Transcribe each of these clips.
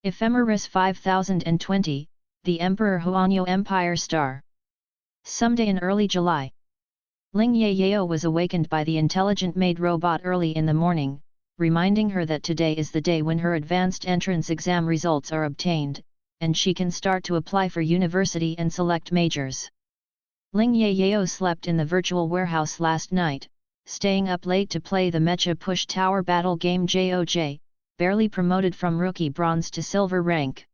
Ephemeris 5020, the Emperor Huanyo Empire Star. Someday in early July, Ling Yayao was awakened by the intelligent maid robot early in the morning, reminding her that today is the day when her advanced entrance exam results are obtained, and she can start to apply for university and select majors. Ling Yayao slept in the virtual warehouse last night, staying up late to play the Mecha Push Tower battle game JOJ, barely promoted from rookie bronze to silver rank.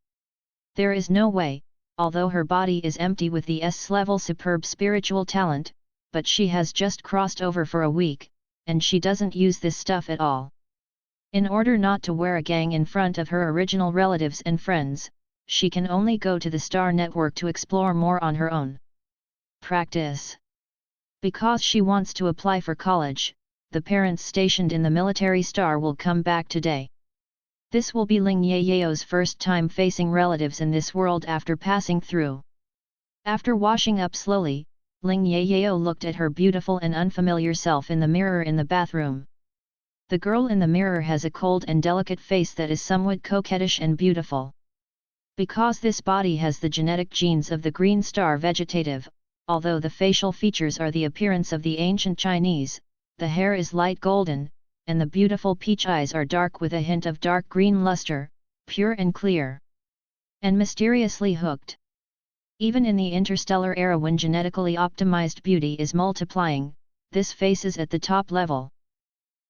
There is no way, although her body is empty with the S-level superb spiritual talent, but she has just crossed over for a week, and she doesn't use this stuff at all. In order not to wear a gang in front of her original relatives and friends, she can only go to the Star Network to explore more on her own. Practice. Because she wants to apply for college, the parents stationed in the military star will come back today. This will be Ling Yayao's first time facing relatives in this world after passing through. After washing up slowly, Ling Yayao looked at her beautiful and unfamiliar self in the mirror in the bathroom. The girl in the mirror has a cold and delicate face that is somewhat coquettish and beautiful. Because this body has the genetic genes of the green star vegetative, although the facial features are the appearance of the ancient Chinese, the hair is light golden, and the beautiful peach eyes are dark with a hint of dark green luster, pure and clear. And mysteriously hooked. Even in the interstellar era when genetically optimized beauty is multiplying, this face is at the top level.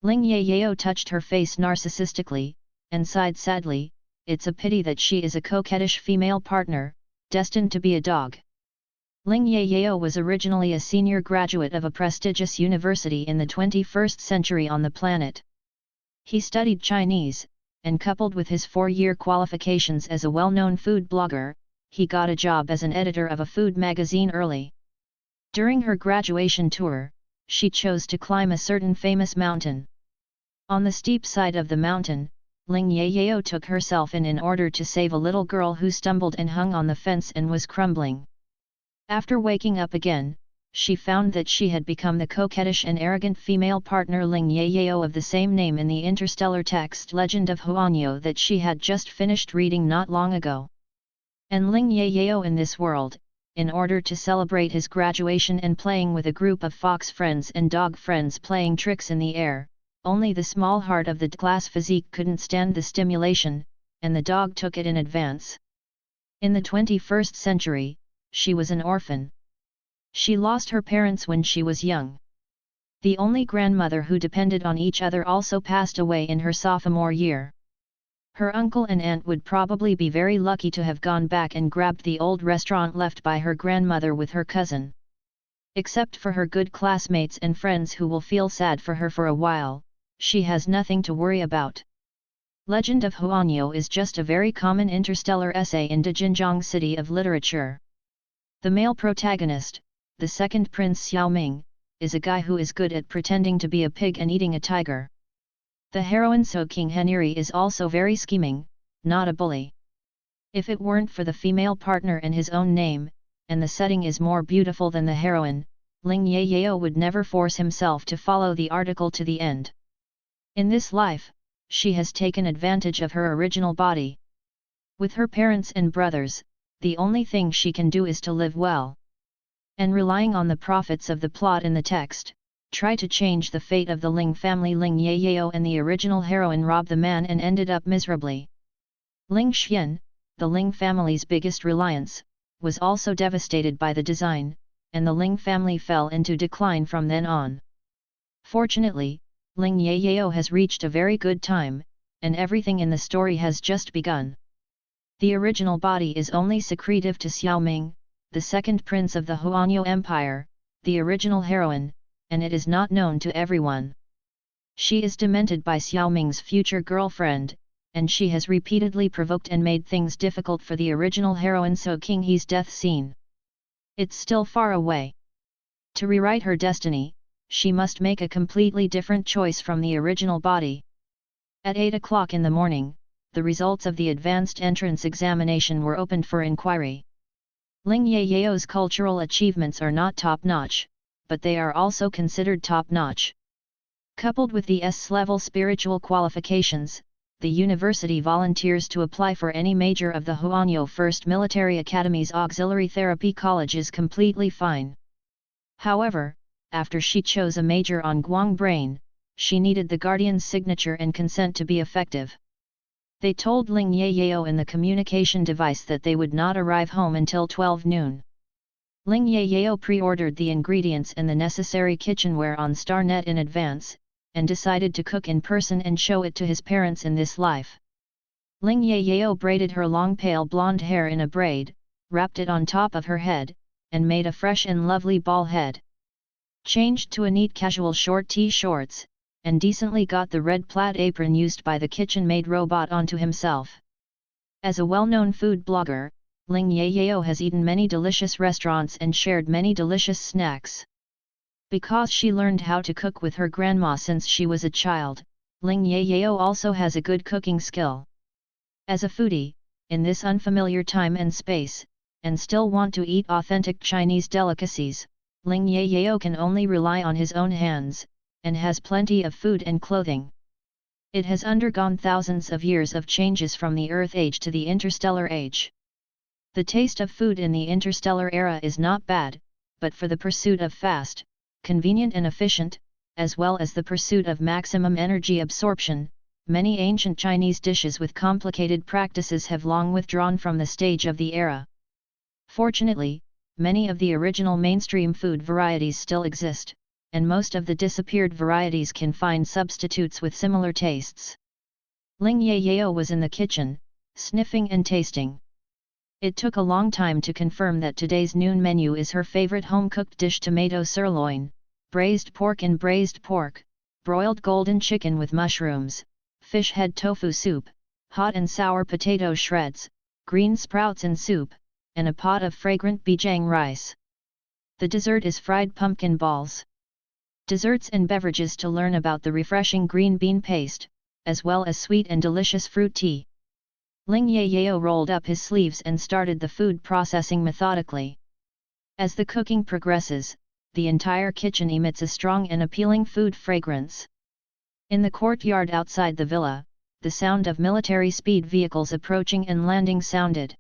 Ling Yayao touched her face narcissistically, and sighed sadly, it's a pity that she is a coquettish female partner, destined to be a dog. Ling Yayao was originally a senior graduate of a prestigious university in the 21st century on the planet. He studied Chinese, and coupled with his 4-year qualifications as a well-known food blogger, he got a job as an editor of a food magazine early. During her graduation tour, she chose to climb a certain famous mountain. On the steep side of the mountain, Ling Yayao took herself in order to save a little girl who stumbled and hung on the fence and was crumbling. After waking up again, she found that she had become the coquettish and arrogant female partner Ling Yayao of the same name in the interstellar text Legend of Huanyo that she had just finished reading not long ago. And Ling Yayao in this world, in order to celebrate his graduation and playing with a group of fox friends and dog friends playing tricks in the air, only the small heart of the class physique couldn't stand the stimulation, and the dog took it in advance. In the 21st century, she was an orphan. She lost her parents when she was young. The only grandmother who depended on each other also passed away in her sophomore year. Her uncle and aunt would probably be very lucky to have gone back and grabbed the old restaurant left by her grandmother with her cousin. Except for her good classmates and friends who will feel sad for her for a while, she has nothing to worry about. Legend of Huanyo is just a very common interstellar essay in Dajinjiang city of literature. The male protagonist, the second Prince Xiaoming, is a guy who is good at pretending to be a pig and eating a tiger. The heroine So King Heniri is also very scheming, not a bully. If it weren't for the female partner and his own name, and the setting is more beautiful than the heroine, Ling Yayao would never force himself to follow the article to the end. In this life, she has taken advantage of her original body. With her parents and brothers, the only thing she can do is to live well. And relying on the profits of the plot in the text, try to change the fate of the Ling family. Ling Yayao and the original heroine robbed the man and ended up miserably. Ling Xian, the Ling family's biggest reliance, was also devastated by the design, and the Ling family fell into decline from then on. Fortunately, Ling Yayao has reached a very good time, and everything in the story has just begun. The original body is only secretive to Xiaoming, the second prince of the Huanyo Empire, the original heroine, and it is not known to everyone. She is demented by Xiaoming's future girlfriend, and she has repeatedly provoked and made things difficult for the original heroine So King He's death scene. It's still far away. To rewrite her destiny, she must make a completely different choice from the original body. At 8 o'clock in the morning, the results of the advanced entrance examination were opened for inquiry. Ling Yayao's cultural achievements are not top-notch, but they are also considered top-notch. Coupled with the S-level spiritual qualifications, the university volunteers to apply for any major of the Huanyo First Military Academy's auxiliary therapy college is completely fine. However, after she chose a major on Guang brain, she needed the guardian's signature and consent to be effective. They told Ling Yayao in the communication device that they would not arrive home until 12 noon. Ling Yayao pre-ordered the ingredients and the necessary kitchenware on StarNet in advance, and decided to cook in person and show it to his parents in this life. Ling Yayao braided her long pale blonde hair in a braid, wrapped it on top of her head, and made a fresh and lovely ball head. Changed to a neat casual short t-shorts, and decently got the red plaid apron used by the kitchen maid robot onto himself. As a well-known food blogger, Ling Yayao has eaten many delicious restaurants and shared many delicious snacks. Because she learned how to cook with her grandma since she was a child, Ling Yayao also has a good cooking skill. As a foodie, in this unfamiliar time and space, and still want to eat authentic Chinese delicacies, Ling Yayao can only rely on his own hands, and has plenty of food and clothing. It has undergone thousands of years of changes from the Earth Age to the Interstellar Age. The taste of food in the interstellar era is not bad, but for the pursuit of fast, convenient and efficient, as well as the pursuit of maximum energy absorption, many ancient Chinese dishes with complicated practices have long withdrawn from the stage of the era. Fortunately, many of the original mainstream food varieties still exist, and most of the disappeared varieties can find substitutes with similar tastes. Ling Yayao was in the kitchen, sniffing and tasting. It took a long time to confirm that today's noon menu is her favorite home-cooked dish: tomato sirloin, braised pork and braised pork, broiled golden chicken with mushrooms, fish head tofu soup, hot and sour potato shreds, green sprouts in soup, and a pot of fragrant bijang rice. The dessert is fried pumpkin balls. Desserts and beverages to learn about the refreshing green bean paste, as well as sweet and delicious fruit tea. Ling Yayao rolled up his sleeves and started the food processing methodically. As the cooking progresses, the entire kitchen emits a strong and appealing food fragrance. In the courtyard outside the villa, the sound of military speed vehicles approaching and landing sounded.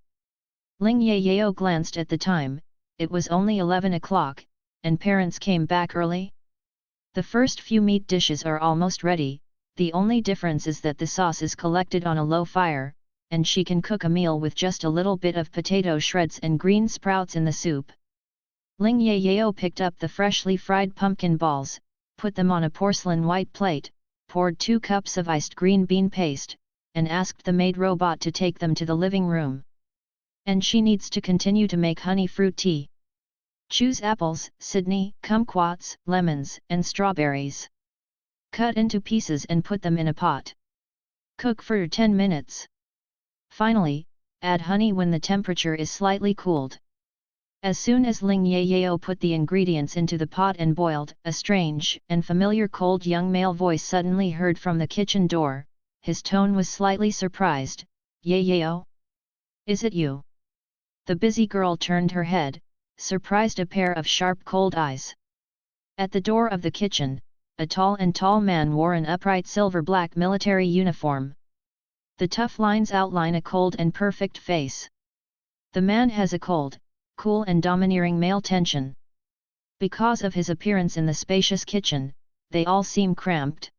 Ling Yayao glanced at the time. It was only 11 o'clock, and parents came back early. The first few meat dishes are almost ready, the only difference is that the sauce is collected on a low fire, and she can cook a meal with just a little bit of potato shreds and green sprouts in the soup. Ling Yayao picked up the freshly fried pumpkin balls, put them on a porcelain white plate, poured 2 cups of iced green bean paste, and asked the maid robot to take them to the living room. And she needs to continue to make honey fruit tea. Choose apples, Sydney, kumquats, lemons, and strawberries. Cut into pieces and put them in a pot. Cook for 10 minutes. Finally, add honey when the temperature is slightly cooled. As soon as Ling Yayao put the ingredients into the pot and boiled, a strange and familiar cold young male voice suddenly heard from the kitchen door. His tone was slightly surprised. "Yayao? Is it you?" The busy girl turned her head, surprised a pair of sharp cold eyes. At the door of the kitchen, a tall man wore an upright silver-black military uniform. The tough lines outline a cold and perfect face. The man has a cold, cool and domineering male tension. Because of his appearance in the spacious kitchen, they all seem cramped.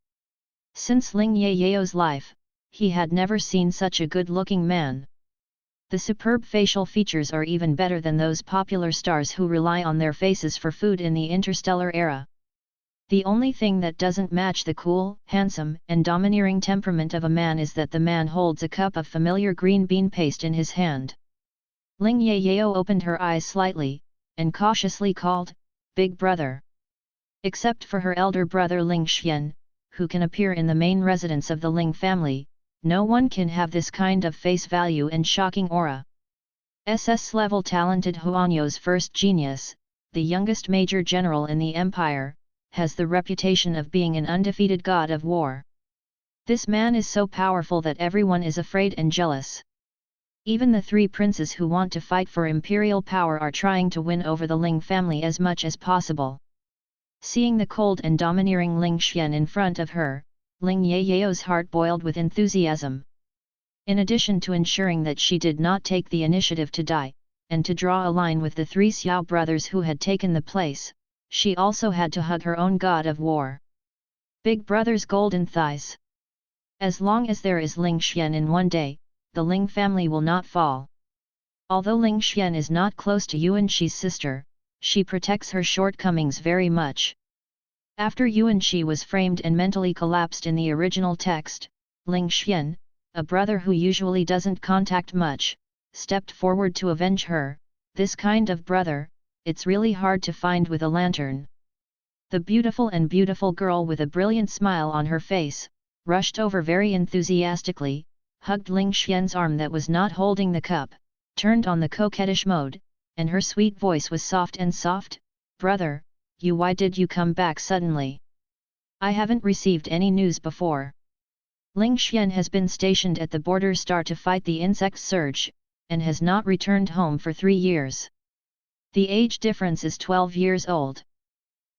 Since Ling Yayao's life, he had never seen such a good-looking man. The superb facial features are even better than those popular stars who rely on their faces for food in the interstellar era. The only thing that doesn't match the cool, handsome, and domineering temperament of a man is that the man holds a cup of familiar green bean paste in his hand. Ling Yayao opened her eyes slightly, and cautiously called, "Big brother." Except for her elder brother Ling Xian, who can appear in the main residence of the Ling family, no one can have this kind of face value and shocking aura. SS-level talented Huanyo's first genius, the youngest major general in the empire, has the reputation of being an undefeated god of war. This man is so powerful that everyone is afraid and jealous. Even the 3 princes who want to fight for imperial power are trying to win over the Ling family as much as possible. Seeing the cold and domineering Ling Xian in front of her, Ling Yao's heart boiled with enthusiasm. In addition to ensuring that she did not take the initiative to die, and to draw a line with the 3 Xiao brothers who had taken the place, she also had to hug her own god of war. Big Brother's golden thighs. As long as there is Ling Xian in one day, the Ling family will not fall. Although Ling Xian is not close to Yuan Shi's sister, she protects her shortcomings very much. After Yuan Shi was framed and mentally collapsed in the original text, Ling Xian, a brother who usually doesn't contact much, stepped forward to avenge her. This kind of brother, it's really hard to find with a lantern. The beautiful girl with a brilliant smile on her face, rushed over very enthusiastically, hugged Ling Xian's arm that was not holding the cup, turned on the coquettish mode, and her sweet voice was soft and soft. "Brother, why did you come back suddenly? I haven't received any news before." Ling Xian has been stationed at the border star to fight the insect surge, and has not returned home for 3 years. The age difference is 12 years old.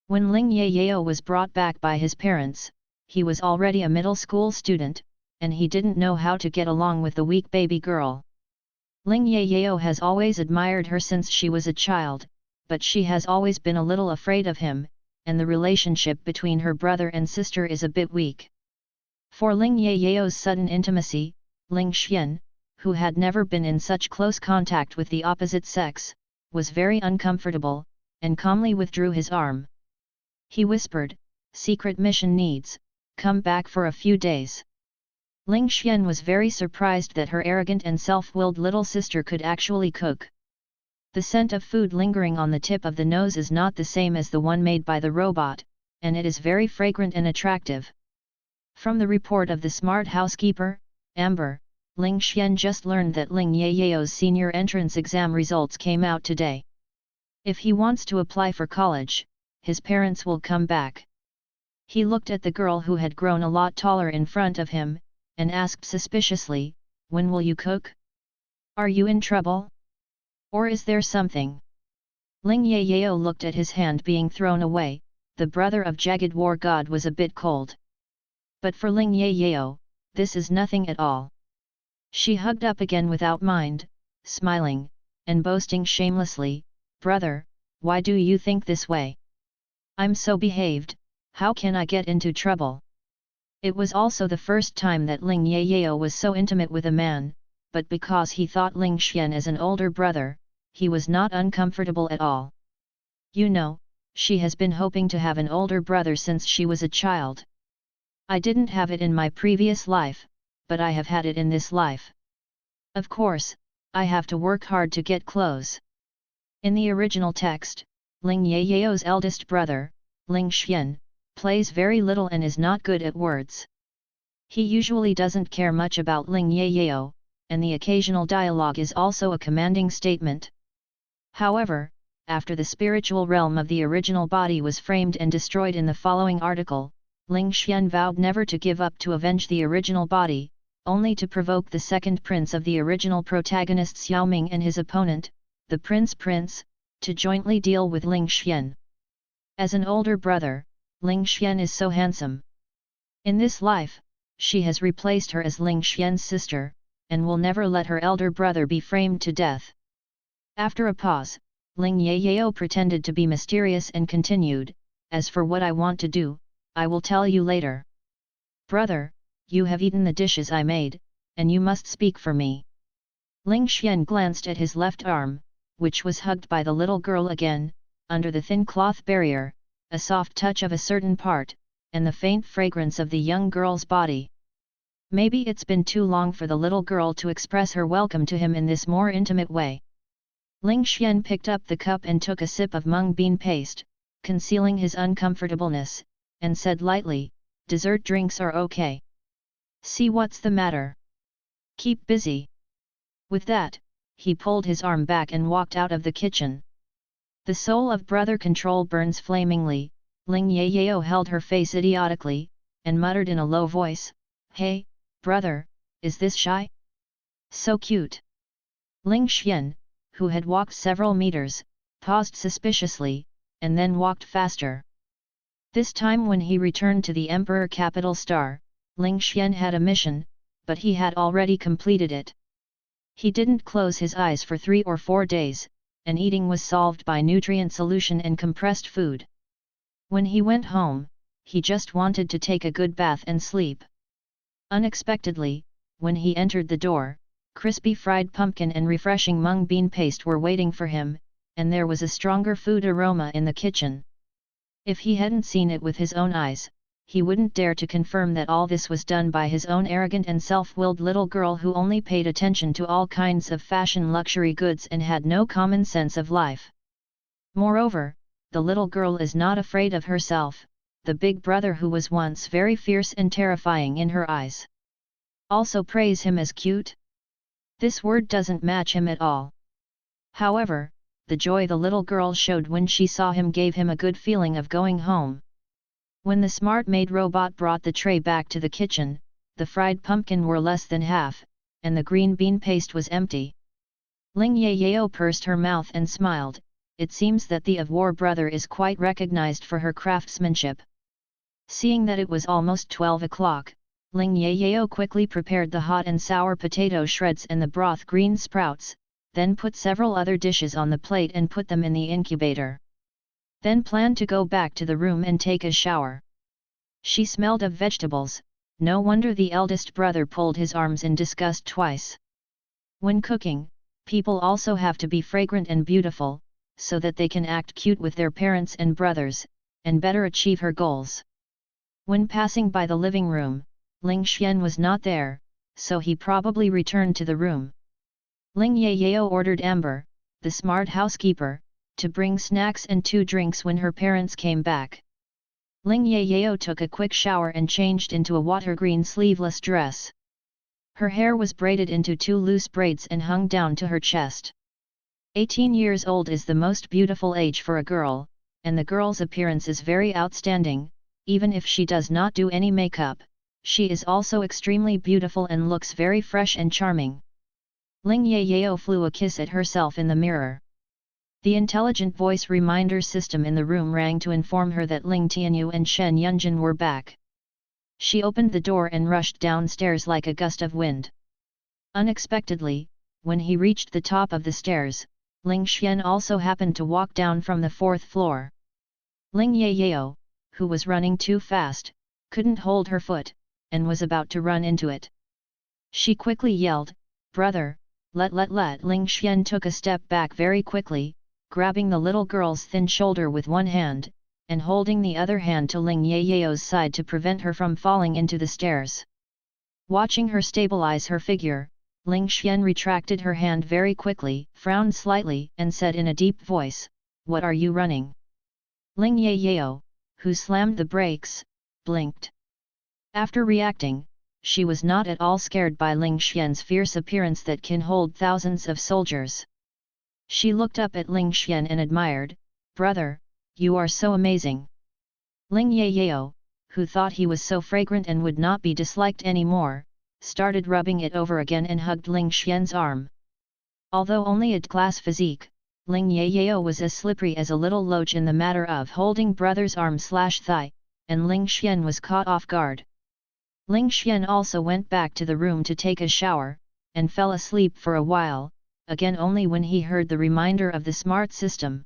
When Ling Yao was brought back by his parents, he was already a middle school student, and he didn't know how to get along with the weak baby girl. Ling Yao has always admired her since she was a child, but she has always been a little afraid of him, and the relationship between her brother and sister is a bit weak. For Ling Yao's sudden intimacy, Ling Xian, who had never been in such close contact with the opposite sex, was very uncomfortable, and calmly withdrew his arm. He whispered, "Secret mission needs, come back for a few days." Ling Xian was very surprised that her arrogant and self-willed little sister could actually cook. The scent of food lingering on the tip of the nose is not the same as the one made by the robot, and it is very fragrant and attractive. From the report of the smart housekeeper, Amber, Ling Xian just learned that Ling Yao's senior entrance exam results came out today. If he wants to apply for college, his parents will come back. He looked at the girl who had grown a lot taller in front of him, and asked suspiciously, "When will you cook? Are you in trouble? Or is there something?" Ling Yao looked at his hand being thrown away. The brother of Jagged War God was a bit cold. But for Ling Yao, this is nothing at all. She hugged up again without mind, smiling, and boasting shamelessly, "Brother, why do you think this way? I'm so behaved, how can I get into trouble?" It was also the first time that Ling Yao was so intimate with a man, but because he thought Ling Xian as an older brother, he was not uncomfortable at all. "You know, she has been hoping to have an older brother since she was a child. I didn't have it in my previous life, but I have had it in this life. Of course, I have to work hard to get clothes." In the original text, Ling Yao's eldest brother, Ling Xian, plays very little and is not good at words. He usually doesn't care much about Ling Yao, and the occasional dialogue is also a commanding statement. However, after the spiritual realm of the original body was framed and destroyed in the following article, Ling Xian vowed never to give up to avenge the original body, only to provoke the second prince of the original protagonist Xiao Ming and his opponent, the Prince, to jointly deal with Ling Xian. As an older brother, Ling Xian is so handsome. In this life, she has replaced her as Ling Xian's sister, and will never let her elder brother be framed to death. After a pause, Ling Yao pretended to be mysterious and continued, "As for what I want to do, I will tell you later. Brother, you have eaten the dishes I made, and you must speak for me." Ling Xian glanced at his left arm, which was hugged by the little girl again, under the thin cloth barrier, a soft touch of a certain part, and the faint fragrance of the young girl's body. Maybe it's been too long for the little girl to express her welcome to him in this more intimate way. Ling Xian picked up the cup and took a sip of mung bean paste, concealing his uncomfortableness, and said lightly, "Dessert drinks are okay. See what's the matter? Keep busy." With that, he pulled his arm back and walked out of the kitchen. The soul of brother control burns flamingly. Ling Yao held her face idiotically, and muttered in a low voice, "Hey, brother, is this shy? So cute." Ling Xian, who had walked several meters, paused suspiciously, and then walked faster. This time when he returned to the Emperor Capital Star, Ling Xian had a mission, but he had already completed it. He didn't close his eyes for 3 or 4 days, and eating was solved by nutrient solution and compressed food. When he went home, he just wanted to take a good bath and sleep. Unexpectedly, when he entered the door, crispy fried pumpkin and refreshing mung bean paste were waiting for him, and there was a stronger food aroma in the kitchen. If he hadn't seen it with his own eyes, he wouldn't dare to confirm that all this was done by his own arrogant and self-willed little girl who only paid attention to all kinds of fashion luxury goods and had no common sense of life. Moreover, the little girl is not afraid of herself, the big brother who was once very fierce and terrifying in her eyes. Also praise him as cute? This word doesn't match him at all. However, the joy the little girl showed when she saw him gave him a good feeling of going home. When the smart maid robot brought the tray back to the kitchen, the fried pumpkin were less than half, and the green bean paste was empty. Ling Yayao pursed her mouth and smiled. It seems that the of War brother is quite recognized for her craftsmanship. Seeing that it was almost 12 o'clock, Ling Yayao quickly prepared the hot and sour potato shreds and the broth green sprouts, then put several other dishes on the plate and put them in the incubator. Then planned to go back to the room and take a shower. She smelled of vegetables, no wonder the eldest brother pulled his arms in disgust twice. When cooking, people also have to be fragrant and beautiful, so that they can act cute with their parents and brothers, and better achieve her goals. When passing by the living room, Ling Xian was not there, so he probably returned to the room. Ling Yayao ordered Amber, the smart housekeeper, to bring snacks and 2 drinks when her parents came back. Ling Yayao took a quick shower and changed into a water green sleeveless dress. Her hair was braided into 2 loose braids and hung down to her chest. 18 years old is the most beautiful age for a girl, and the girl's appearance is very outstanding. Even if she does not do any makeup, she is also extremely beautiful and looks very fresh and charming. Ling Yayao flew a kiss at herself in the mirror. The intelligent voice reminder system in the room rang to inform her that Ling Tianyu and Shen Yunjin were back. She opened the door and rushed downstairs like a gust of wind. Unexpectedly, when he reached the top of the stairs, Ling Xian also happened to walk down from the 4th floor. Ling Yayao, who was running too fast, couldn't hold her foot, and was about to run into it. She quickly yelled, "Brother, let!" Ling Xian took a step back very quickly, grabbing the little girl's thin shoulder with one hand, and holding the other hand to Ling Yayao's side to prevent her from falling into the stairs. Watching her stabilize her figure, Ling Xian retracted her hand very quickly, frowned slightly, and said in a deep voice, "What are you running?" Ling Yayao, who slammed the brakes, blinked. After reacting, she was not at all scared by Ling Xian's fierce appearance that can hold thousands of soldiers. She looked up at Ling Xian and admired, "Brother, you are so amazing." Ling Yayao, who thought he was so fragrant and would not be disliked anymore, started rubbing it over again and hugged Ling Xian's arm. Although only a class physique, Ling Yayao was as slippery as a little loach in the matter of holding brother's arm/thigh, and Ling Xian was caught off guard. Ling Xian also went back to the room to take a shower, and fell asleep for a while, again only when he heard the reminder of the smart system.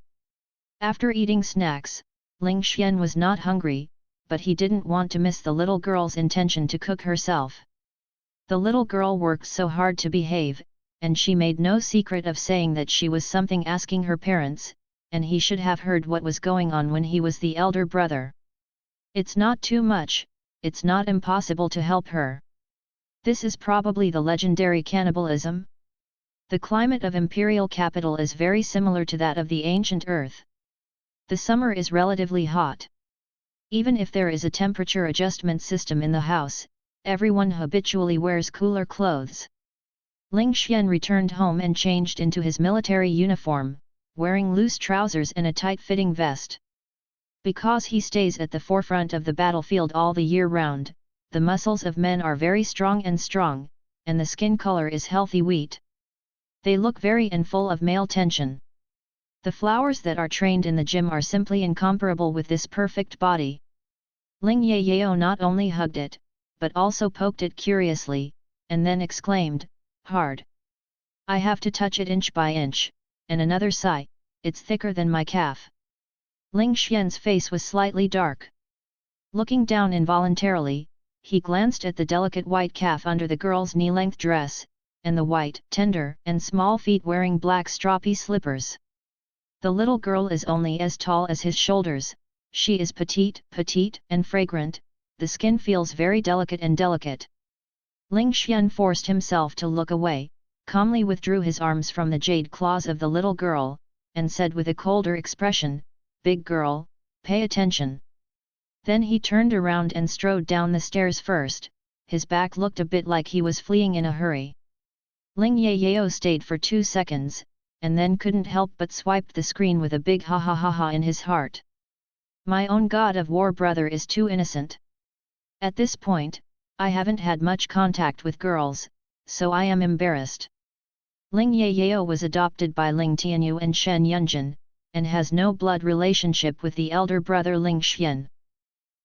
After eating snacks, Ling Xian was not hungry, but he didn't want to miss the little girl's intention to cook herself. The little girl worked so hard to behave, and she made no secret of saying that she was something asking her parents, and he should have heard what was going on when he was the elder brother. It's not too much, it's not impossible to help her. This is probably the legendary cannibalism. The climate of imperial capital is very similar to that of the ancient earth. The summer is relatively hot. Even if there is a temperature adjustment system in the house, everyone habitually wears cooler clothes. Ling Xian returned home and changed into his military uniform, wearing loose trousers and a tight-fitting vest. Because he stays at the forefront of the battlefield all the year round, the muscles of men are very strong, and the skin color is healthy wheat. They look very and full of male tension. The flowers that are trained in the gym are simply incomparable with this perfect body. Ling Yayao not only hugged it, but also poked it curiously, and then exclaimed, "Hard. I have to touch it inch by inch," and another sigh, "It's thicker than my calf." Ling Xian's face was slightly dark. Looking down involuntarily, he glanced at the delicate white calf under the girl's knee-length dress, and the white, tender, and small feet wearing black stroppy slippers. The little girl is only as tall as his shoulders, she is petite, and fragrant, the skin feels very delicate. Ling Xian forced himself to look away, calmly withdrew his arms from the jade claws of the little girl, and said with a colder expression, "Big girl, pay attention." Then he turned around and strode down the stairs first, his back looked a bit like he was fleeing in a hurry. Ling Yao stayed for 2 seconds, and then couldn't help but swiped the screen with a big ha ha ha ha in his heart. My own god of war brother is too innocent. At this point, I haven't had much contact with girls, so I am embarrassed. Ling Yao was adopted by Ling Tianyu and Shen Yunjin, and has no blood relationship with the elder brother Ling Xian.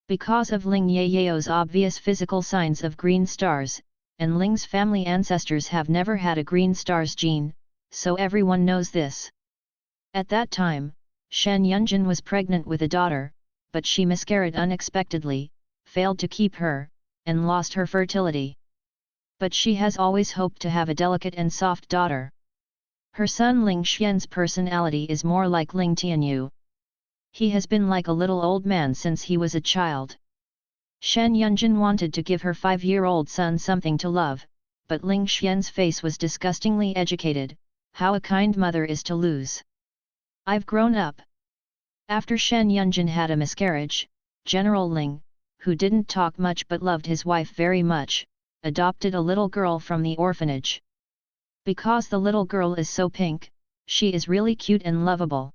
Because of Ling Yao's obvious physical signs of green stars, and Ling's family ancestors have never had a green stars gene, so everyone knows this. At that time, Shen Yunjin was pregnant with a daughter, but she miscarried unexpectedly, failed to keep her, and lost her fertility. But she has always hoped to have a delicate and soft daughter. Her son Ling Xian's personality is more like Ling Tianyu. He has been like a little old man since he was a child. Shen Yunjin wanted to give her 5-year-old son something to love, but Ling Xian's face was disgustingly educated, how a kind mother is to lose. I've grown up. After Shen Yunjin had a miscarriage, General Ling, who didn't talk much but loved his wife very much, adopted a little girl from the orphanage. Because the little girl is so pink, she is really cute and lovable.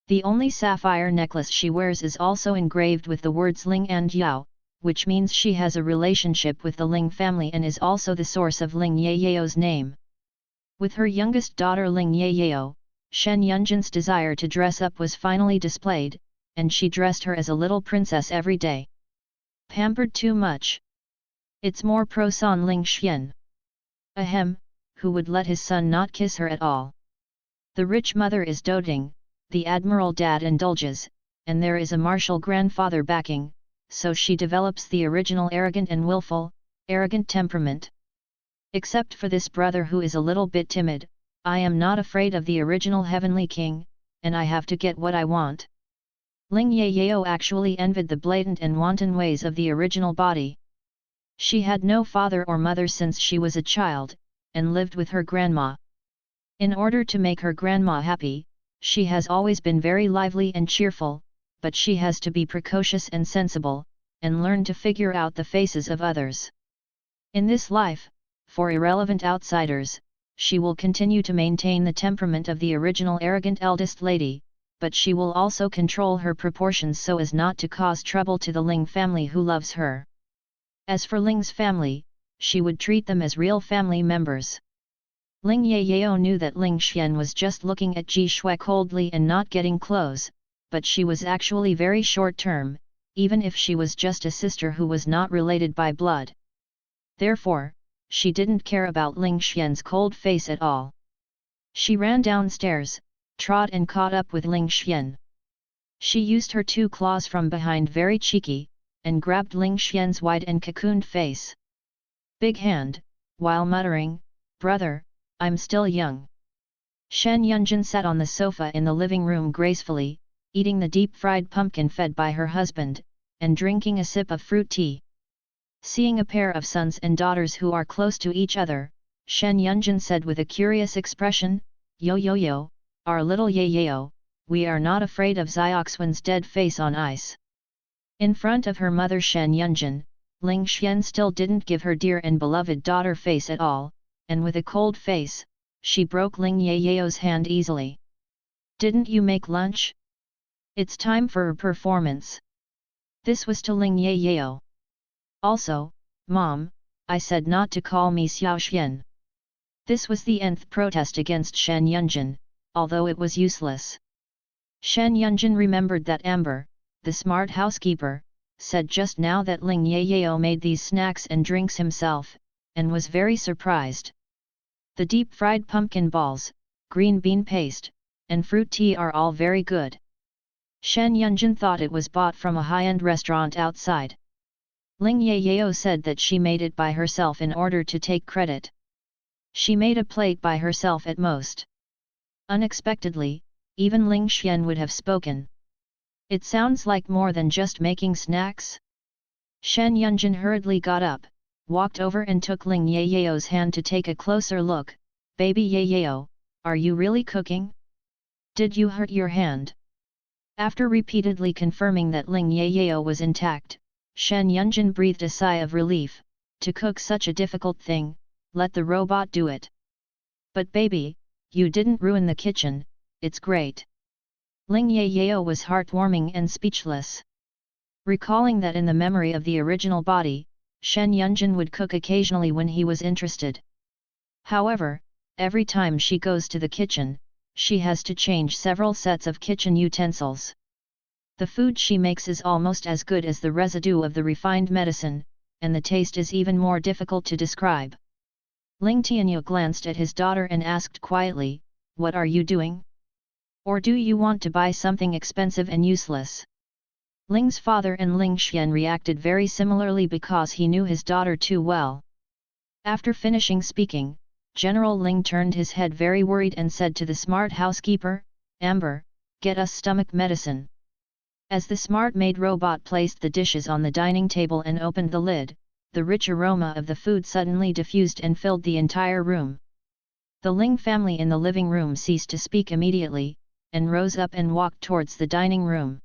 The only sapphire necklace she wears is also engraved with the words Ling and Yao, which means she has a relationship with the Ling family and is also the source of Ling Yao's name. With her youngest daughter Ling Yao, Shen Yunjin's desire to dress up was finally displayed, and she dressed her as a little princess every day. Pampered too much. It's more pro-son Ling Xian. Ahem, who would let his son not kiss her at all? The rich mother is doting, the admiral dad indulges, and there is a martial grandfather backing, so she develops the original arrogant temperament. Except for this brother who is a little bit timid, I am not afraid of the original heavenly king, and I have to get what I want. Ling Yao actually envied the blatant and wanton ways of the original body. She had no father or mother since she was a child, and lived with her grandma. In order to make her grandma happy, she has always been very lively and cheerful, but she has to be precocious and sensible, and learn to figure out the faces of others. In this life, for irrelevant outsiders, she will continue to maintain the temperament of the original arrogant eldest lady, but she will also control her proportions so as not to cause trouble to the Ling family who loves her. As for Ling's family, she would treat them as real family members. Ling Yao knew that Ling Xian was just looking at Ji Shui coldly and not getting close, but she was actually very short-term, even if she was just a sister who was not related by blood. Therefore, she didn't care about Ling Xian's cold face at all. She ran downstairs, trod and caught up with Ling Xian. She used her 2 claws from behind very cheeky, and grabbed Ling Xian's wide and cocooned face. Big hand, while muttering, "Brother, I'm still young." Shen Yunjin sat on the sofa in the living room gracefully, eating the deep-fried pumpkin fed by her husband, and drinking a sip of fruit tea. Seeing a pair of sons and daughters who are close to each other, Shen Yunjin said with a curious expression, Yo, our little Yao, we are not afraid of Xiaoxuan's dead face on ice." In front of her mother Shen Yunjin, Ling Xian still didn't give her dear and beloved daughter face at all, and with a cold face, she broke Ling Yao's hand easily. "Didn't you make lunch? It's time for a performance." This was to Ling Yao. "Also, Mom, I said not to call me Xiaoxian." This was the nth protest against Shen Yunjin, although it was useless. Shen Yunjin remembered that Amber, the smart housekeeper, said just now that Ling Yayao made these snacks and drinks himself, and was very surprised. The deep-fried pumpkin balls, green bean paste, and fruit tea are all very good. Shen Yunjin thought it was bought from a high-end restaurant outside. Ling Yayao said that she made it by herself in order to take credit. She made a plate by herself at most. Unexpectedly, even Ling Xian would have spoken. It sounds like more than just making snacks. Shen Yunjin hurriedly got up, walked over and took Ling Yayao's hand to take a closer look. Baby Yayao, are you really cooking? Did you hurt your hand? After repeatedly confirming that Ling Yayao was intact, Shen Yunjin breathed a sigh of relief. To cook such a difficult thing, let the robot do it. But baby, you didn't ruin the kitchen, it's great. Ling Yayao was heartwarming and speechless. Recalling that in the memory of the original body, Shen Yunjin would cook occasionally when he was interested. However, every time she goes to the kitchen, she has to change several sets of kitchen utensils. The food she makes is almost as good as the residue of the refined medicine, and the taste is even more difficult to describe. Ling Tianyu glanced at his daughter and asked quietly, "What are you doing? Or do you want to buy something expensive and useless?" Ling's father and Ling Xian reacted very similarly because he knew his daughter too well. After finishing speaking, General Ling turned his head very worried and said to the smart housekeeper, "Amber, get us stomach medicine." As the smart maid robot placed the dishes on the dining table and opened the lid, the rich aroma of the food suddenly diffused and filled the entire room. The Ling family in the living room ceased to speak immediately, and rose up and walked towards the dining room.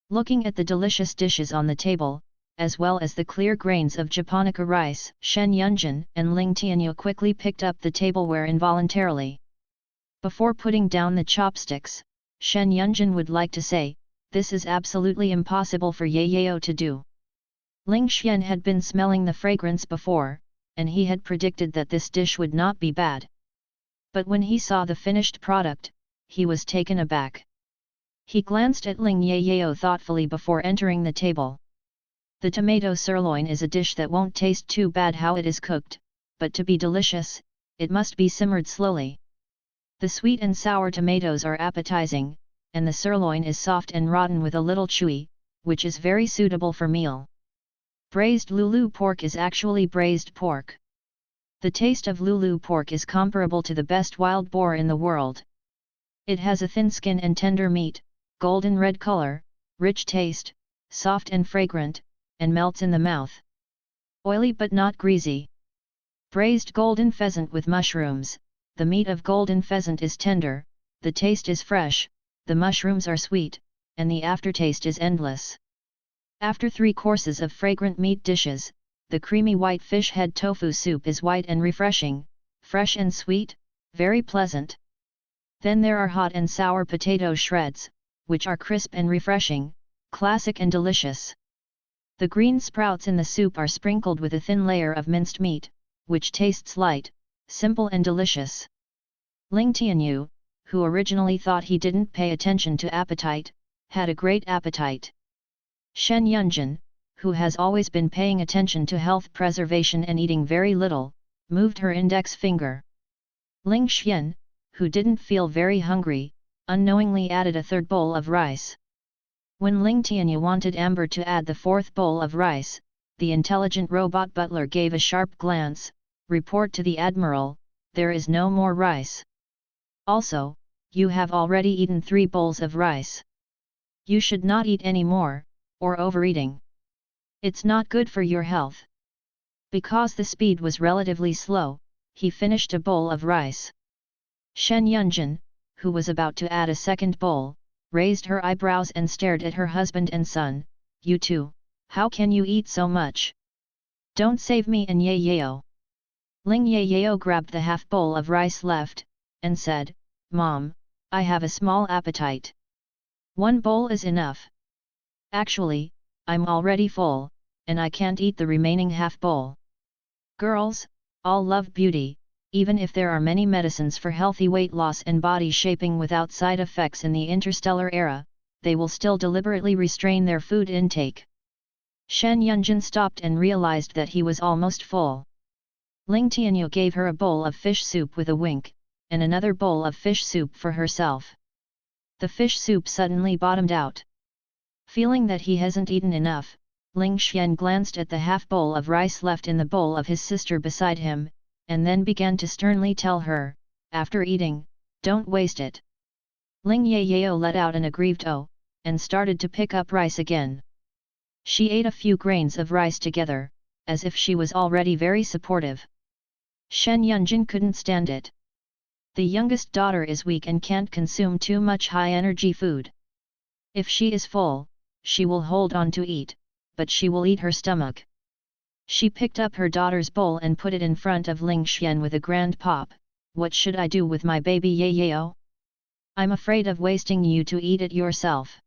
Looking at the delicious dishes on the table, as well as the clear grains of japonica rice, Shen Yunjin and Ling Tianyu quickly picked up the tableware involuntarily. Before putting down the chopsticks, Shen Yunjin would like to say, "This is absolutely impossible for Yayao to do." Ling Xian had been smelling the fragrance before, and he had predicted that this dish would not be bad. But when he saw the finished product, he was taken aback. He glanced at Ling Yayao thoughtfully before entering the table. The tomato sirloin is a dish that won't taste too bad how it is cooked, but to be delicious, it must be simmered slowly. The sweet and sour tomatoes are appetizing, and the sirloin is soft and rotten with a little chewy, which is very suitable for meal. Braised lulu pork is actually braised pork. The taste of lulu pork is comparable to the best wild boar in the world. It has a thin skin and tender meat, golden red color, rich taste, soft and fragrant, and melts in the mouth. Oily but not greasy. Braised golden pheasant with mushrooms. The meat of golden pheasant is tender, the taste is fresh, the mushrooms are sweet, and the aftertaste is endless. After 3 courses of fragrant meat dishes, the creamy white fish head tofu soup is white and refreshing, fresh and sweet, very pleasant. Then there are hot and sour potato shreds, which are crisp and refreshing, classic and delicious. The green sprouts in the soup are sprinkled with a thin layer of minced meat, which tastes light, simple and delicious. Ling Tianyu, who originally thought he didn't pay attention to appetite, had a great appetite. Shen Yunjin, who has always been paying attention to health preservation and eating very little, moved her index finger. Ling Xian, who didn't feel very hungry, unknowingly added a 3rd bowl of rice. When Ling Tianyu wanted Amber to add the 4th bowl of rice, the intelligent robot butler gave a sharp glance. "Report to the Admiral, there is no more rice. Also, you have already eaten 3 bowls of rice. You should not eat any more, or overeating. It's not good for your health." Because the speed was relatively slow, he finished a bowl of rice. Shen Yunjin, who was about to add a 2nd bowl, raised her eyebrows and stared at her husband and son. "You two, how can you eat so much? Don't save me and Yayao." Ling Yayao grabbed the half bowl of rice left, and said, "Mom, I have a small appetite. 1 bowl is enough. Actually, I'm already full, and I can't eat the remaining half bowl." Girls, all love beauty, even if there are many medicines for healthy weight loss and body shaping without side effects in the interstellar era, they will still deliberately restrain their food intake. Shen Yunjin stopped and realized that he was almost full. Ling Tianyu gave her a bowl of fish soup with a wink, and another bowl of fish soup for herself. The fish soup suddenly bottomed out. Feeling that he hasn't eaten enough, Ling Xian glanced at the half bowl of rice left in the bowl of his sister beside him, and then began to sternly tell her, after eating, don't waste it. Ling Yayao let out an aggrieved "oh," and started to pick up rice again. She ate a few grains of rice together, as if she was already very supportive. Shen Yunjin couldn't stand it. The youngest daughter is weak and can't consume too much high-energy food. If she is full, she will hold on to eat, but she will eat her stomach. She picked up her daughter's bowl and put it in front of Ling Xian with a grand pop. What should I do with my baby Yayao? I'm afraid of wasting you to eat it yourself.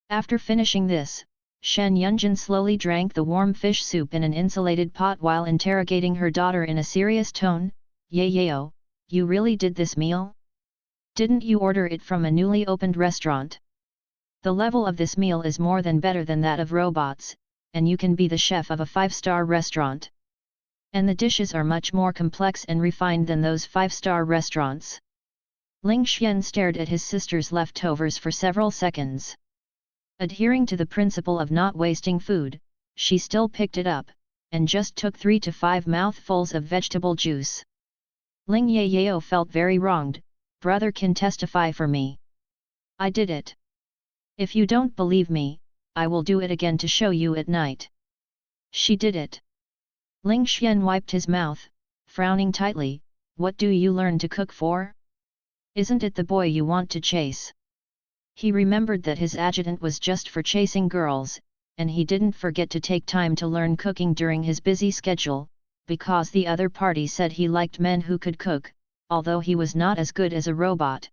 After finishing this, Shen Yunjin slowly drank the warm fish soup in an insulated pot while interrogating her daughter in a serious tone. Yayao, you really did this meal? Didn't you order it from a newly opened restaurant? The level of this meal is more than better than that of robots, and you can be the chef of a 5-star restaurant. And the dishes are much more complex and refined than those 5-star restaurants. Ling Xian stared at his sister's leftovers for several seconds. Adhering to the principle of not wasting food, she still picked it up, and just took 3 to 5 mouthfuls of vegetable juice. Ling Yayao felt very wronged. Brother can testify for me. I did it. If you don't believe me, I will do it again to show you at night. She did it. Ling Xian wiped his mouth, frowning tightly. What do you learn to cook for? Isn't it the boy you want to chase? He remembered that his adjutant was just for chasing girls, and he didn't forget to take time to learn cooking during his busy schedule, because the other party said he liked men who could cook, although he was not as good as a robot.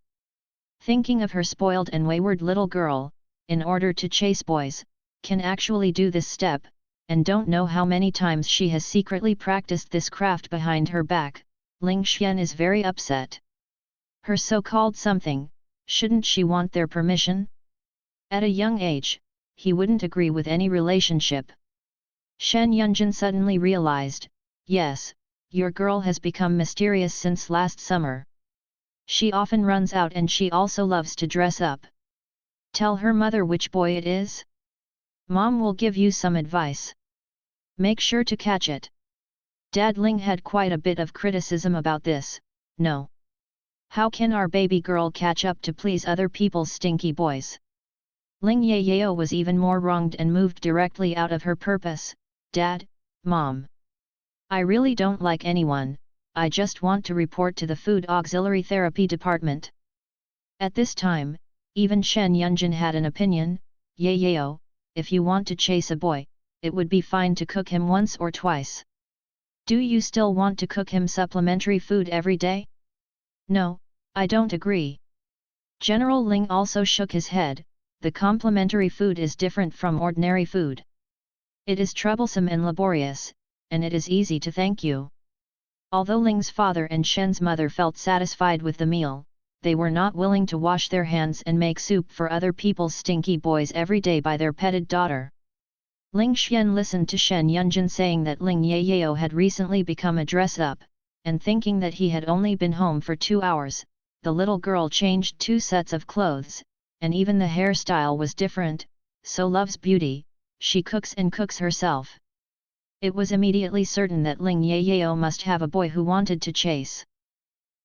Thinking of her spoiled and wayward little girl, in order to chase boys, can actually do this step, and don't know how many times she has secretly practiced this craft behind her back, Ling Xian is very upset. Her so-called something, shouldn't she want their permission? At a young age, he wouldn't agree with any relationship. Shen Yunjin suddenly realized, yes, your girl has become mysterious since last summer. She often runs out and she also loves to dress up. Tell her mother which boy it is. Mom will give you some advice. Make sure to catch it. Dad Ling had quite a bit of criticism about this. No. How can our baby girl catch up to please other people's stinky boys? Ling Yayao was even more wronged and moved directly out of her purpose. Dad, Mom. I really don't like anyone, I just want to report to the Food Auxiliary Therapy Department. At this time, even Shen Yunjin had an opinion. Yayao, if you want to chase a boy, it would be fine to cook him once or twice. Do you still want to cook him supplementary food every day? No, I don't agree. General Ling also shook his head. The complementary food is different from ordinary food. It is troublesome and laborious, and it is easy to thank you. Although Ling's father and Shen's mother felt satisfied with the meal, they were not willing to wash their hands and make soup for other people's stinky boys every day by their petted daughter. Ling Xian listened to Shen Yunjin saying that Ling Yayao had recently become a dress-up, and thinking that he had only been home for 2 hours, the little girl changed 2 sets of clothes, and even the hairstyle was different. So loves beauty, she cooks and cooks herself. It was immediately certain that Ling Yayao must have a boy who wanted to chase.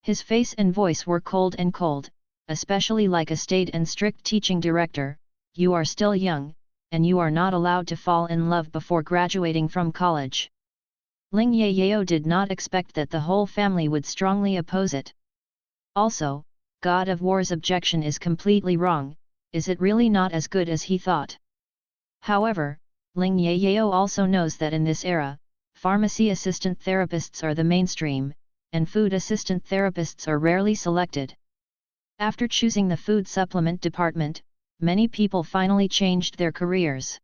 His face and voice were cold, especially like a staid and strict teaching director. You are still young, and you are not allowed to fall in love before graduating from college. Ling Yayao did not expect that the whole family would strongly oppose it. Also, God of War's objection is completely wrong. Is it really not as good as he thought? However, Ling Yayao also knows that in this era, pharmacy assistant therapists are the mainstream, and food assistant therapists are rarely selected. After choosing the food supplement department, many people finally changed their careers.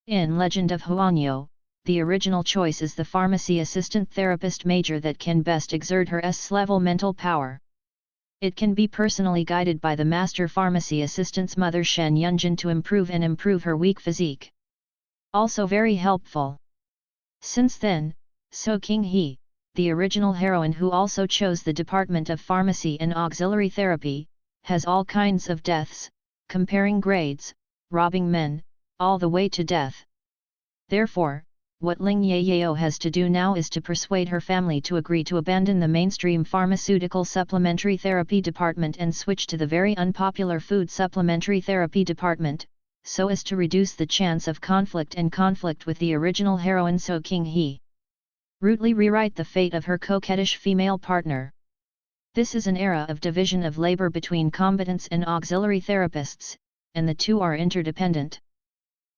In Legend of Huanyo, the original choice is the pharmacy assistant therapist major that can best exert her S-level mental power. It can be personally guided by the master pharmacy assistant's mother Shen Yunjin to improve her weak physique. Also very helpful. Since then, So King Hee, the original heroine who also chose the Department of Pharmacy and Auxiliary Therapy, has all kinds of deaths, comparing grades, robbing men, all the way to death. Therefore, what Ling Yayao has to do now is to persuade her family to agree to abandon the mainstream pharmaceutical supplementary therapy department and switch to the very unpopular food supplementary therapy department, so as to reduce the chance of conflict with the original heroine So King Hee. Rudely rewrite the fate of her coquettish female partner. This is an era of division of labor between combatants and auxiliary therapists, and the two are interdependent.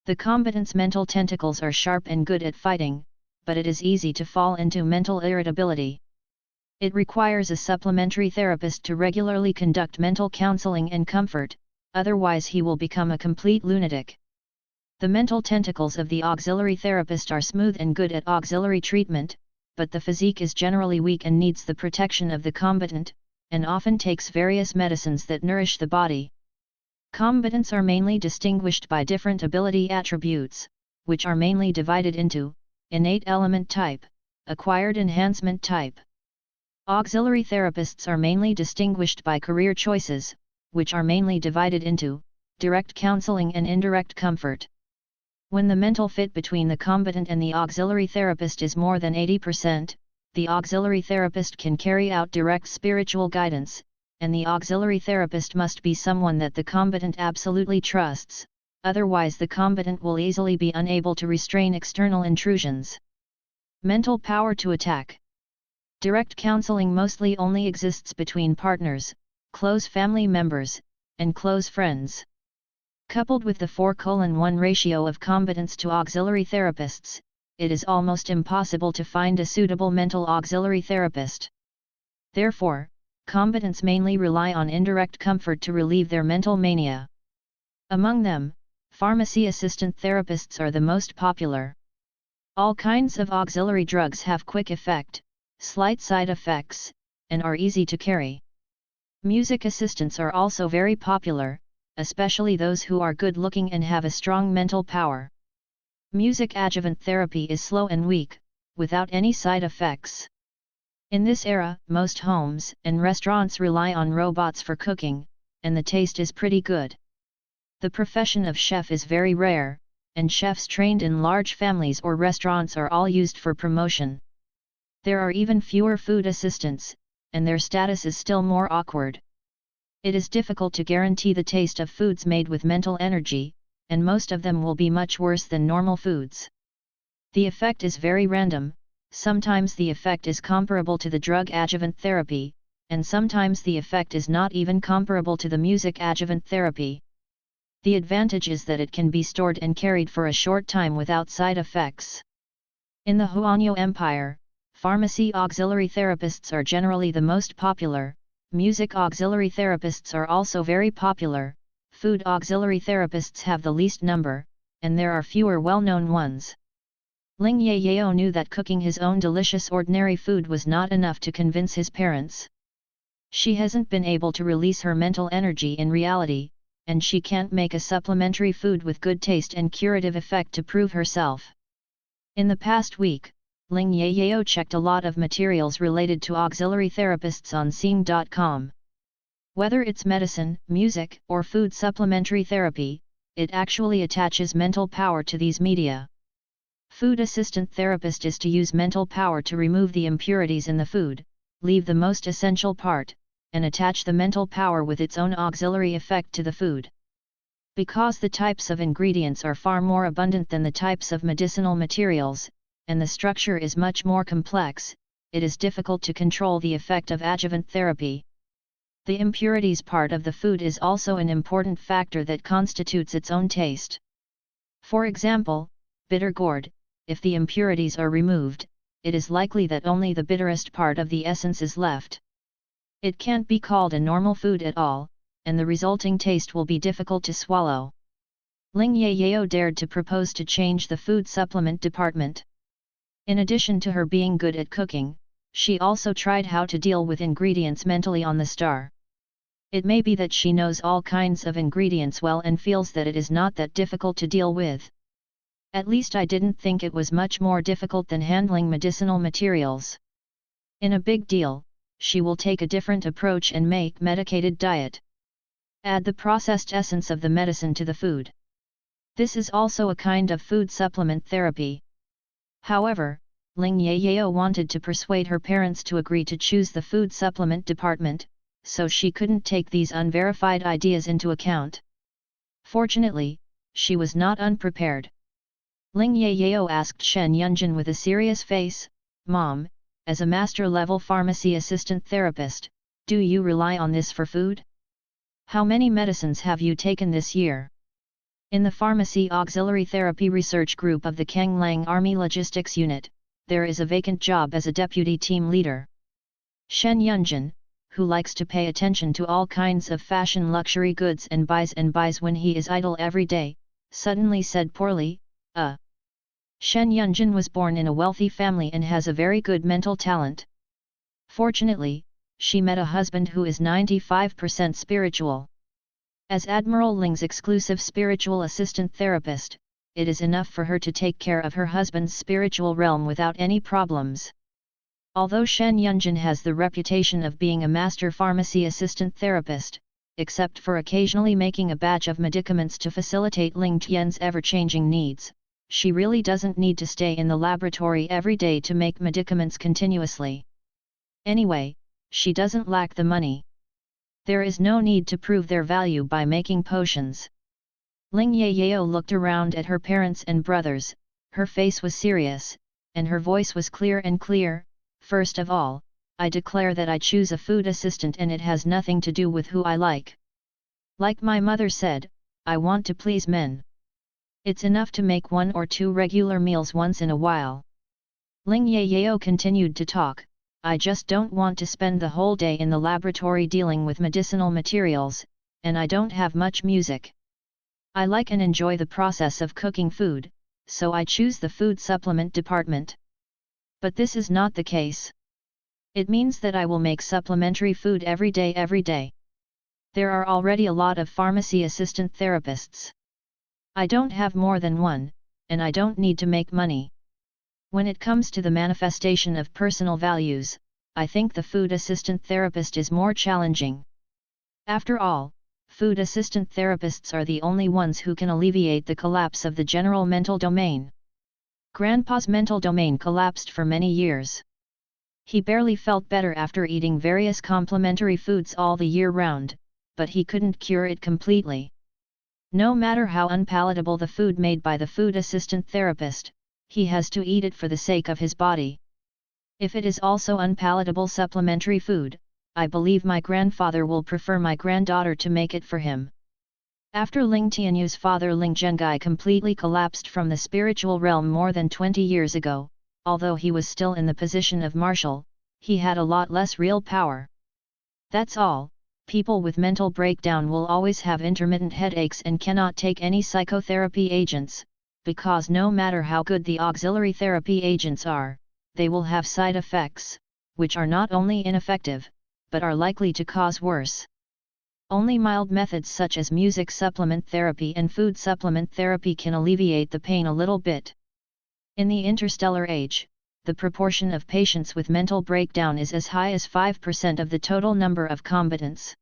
The combatant's mental tentacles are sharp and good at fighting, but it is easy to fall into mental irritability. It requires a supplementary therapist to regularly conduct mental counseling and comfort, otherwise he will become a complete lunatic. The mental tentacles of the auxiliary therapist are smooth and good at auxiliary treatment, but the physique is generally weak and needs the protection of the combatant, and often takes various medicines that nourish the body. Combatants are mainly distinguished by different ability attributes, which are mainly divided into innate element type, acquired enhancement type. Auxiliary therapists are mainly distinguished by career choices, which are mainly divided into direct counseling and indirect comfort. When the mental fit between the combatant and the auxiliary therapist is more than 80%, the auxiliary therapist can carry out direct spiritual guidance, and the auxiliary therapist must be someone that the combatant absolutely trusts, otherwise the combatant will easily be unable to restrain external intrusions. Mental power to attack. Direct counseling mostly only exists between partners, close family members, and close friends. Coupled with the 4:1 ratio of combatants to auxiliary therapists, it is almost impossible to find a suitable mental auxiliary therapist. Therefore, combatants mainly rely on indirect comfort to relieve their mental mania. Among them, pharmacy assistant therapists are the most popular. All kinds of auxiliary drugs have quick effect, slight side effects, and are easy to carry. Music assistants are also very popular, especially those who are good-looking and have a strong mental power. Music adjuvant therapy is slow and weak, without any side effects. In this era, most homes and restaurants rely on robots for cooking, and the taste is pretty good. The profession of chef is very rare, and chefs trained in large families or restaurants are all used for promotion. There are even fewer food assistants, and their status is still more awkward. It is difficult to guarantee the taste of foods made with mental energy, and most of them will be much worse than normal foods. The effect is very random, sometimes the effect is comparable to the drug adjuvant therapy, and sometimes the effect is not even comparable to the music adjuvant therapy. The advantage is that it can be stored and carried for a short time without side effects. In the Huanyo Empire, pharmacy auxiliary therapists are generally the most popular. Music auxiliary therapists are also very popular, food auxiliary therapists have the least number, and there are fewer well-known ones. Ling Yayao knew that cooking his own delicious ordinary food was not enough to convince his parents. She hasn't been able to release her mental energy in reality, and she can't make a supplementary food with good taste and curative effect to prove herself. In the past week, Ling Yayao checked a lot of materials related to auxiliary therapists on Sing.com. Whether it's medicine, music, or food supplementary therapy, it actually attaches mental power to these media. Food assistant therapist is to use mental power to remove the impurities in the food, leave the most essential part, and attach the mental power with its own auxiliary effect to the food. Because the types of ingredients are far more abundant than the types of medicinal materials, and the structure is much more complex, it is difficult to control the effect of adjuvant therapy. The impurities part of the food is also an important factor that constitutes its own taste. For example, bitter gourd, if the impurities are removed, it is likely that only the bitterest part of the essence is left. It can't be called a normal food at all, and the resulting taste will be difficult to swallow. Ling Yayao dared to propose to change the food supplement department. In addition to her being good at cooking, she also tried how to deal with ingredients mentally on the star. It may be that she knows all kinds of ingredients well and feels that it is not that difficult to deal with. At least I didn't think it was much more difficult than handling medicinal materials. In a big deal, she will take a different approach and make medicated diet. Add the processed essence of the medicine to the food. This is also a kind of food supplement therapy. However, Ling Yayao wanted to persuade her parents to agree to choose the food supplement department, so she couldn't take these unverified ideas into account. Fortunately, she was not unprepared. Ling Yayao asked Shen Yunjin with a serious face, "Mom, as a master-level pharmacy assistant therapist, do you rely on this for food? How many medicines have you taken this year?" In the Pharmacy Auxiliary Therapy Research Group of the Kanglang Army Logistics Unit, there is a vacant job as a deputy team leader. Shen Yunjin, who likes to pay attention to all kinds of fashion luxury goods and buys when he is idle every day, suddenly said poorly, Shen Yunjin was born in a wealthy family and has a very good mental talent. Fortunately, she met a husband who is 95% spiritual. As Admiral Ling's exclusive spiritual assistant therapist, it is enough for her to take care of her husband's spiritual realm without any problems. Although Shen Yunjin has the reputation of being a master pharmacy assistant therapist, except for occasionally making a batch of medicaments to facilitate Ling Tian's ever-changing needs, she really doesn't need to stay in the laboratory every day to make medicaments continuously. Anyway, she doesn't lack the money. There is no need to prove their value by making potions. Ling Yayao looked around at her parents and brothers, her face was serious, and her voice was clear. "First of all, I declare that I choose a food assistant and it has nothing to do with who I like. Like my mother said, I want to please men. It's enough to make 1 or 2 regular meals once in a while." Ling Yayao continued to talk, "I just don't want to spend the whole day in the laboratory dealing with medicinal materials, and I don't have much music. I like and enjoy the process of cooking food, so I choose the food supplement department. But this is not the case. It means that I will make supplementary food every day. There are already a lot of pharmacy assistant therapists. I don't have more than one, and I don't need to make money. When it comes to the manifestation of personal values, I think the food assistant therapist is more challenging. After all, food assistant therapists are the only ones who can alleviate the collapse of the general mental domain." Grandpa's mental domain collapsed for many years. He barely felt better after eating various complementary foods all the year round, but he couldn't cure it completely. No matter how unpalatable the food made by the food assistant therapist, he has to eat it for the sake of his body. If it is also unpalatable supplementary food, I believe my grandfather will prefer my granddaughter to make it for him. After Ling Tianyu's father Ling Zhengai completely collapsed from the spiritual realm more than 20 years ago, although he was still in the position of marshal, he had a lot less real power. That's all. People with mental breakdown will always have intermittent headaches and cannot take any psychotherapy agents, because no matter how good the auxiliary therapy agents are, they will have side effects, which are not only ineffective, but are likely to cause worse. Only mild methods such as music supplement therapy and food supplement therapy can alleviate the pain a little bit. In the interstellar age, the proportion of patients with mental breakdown is as high as 5% of the total number of combatants.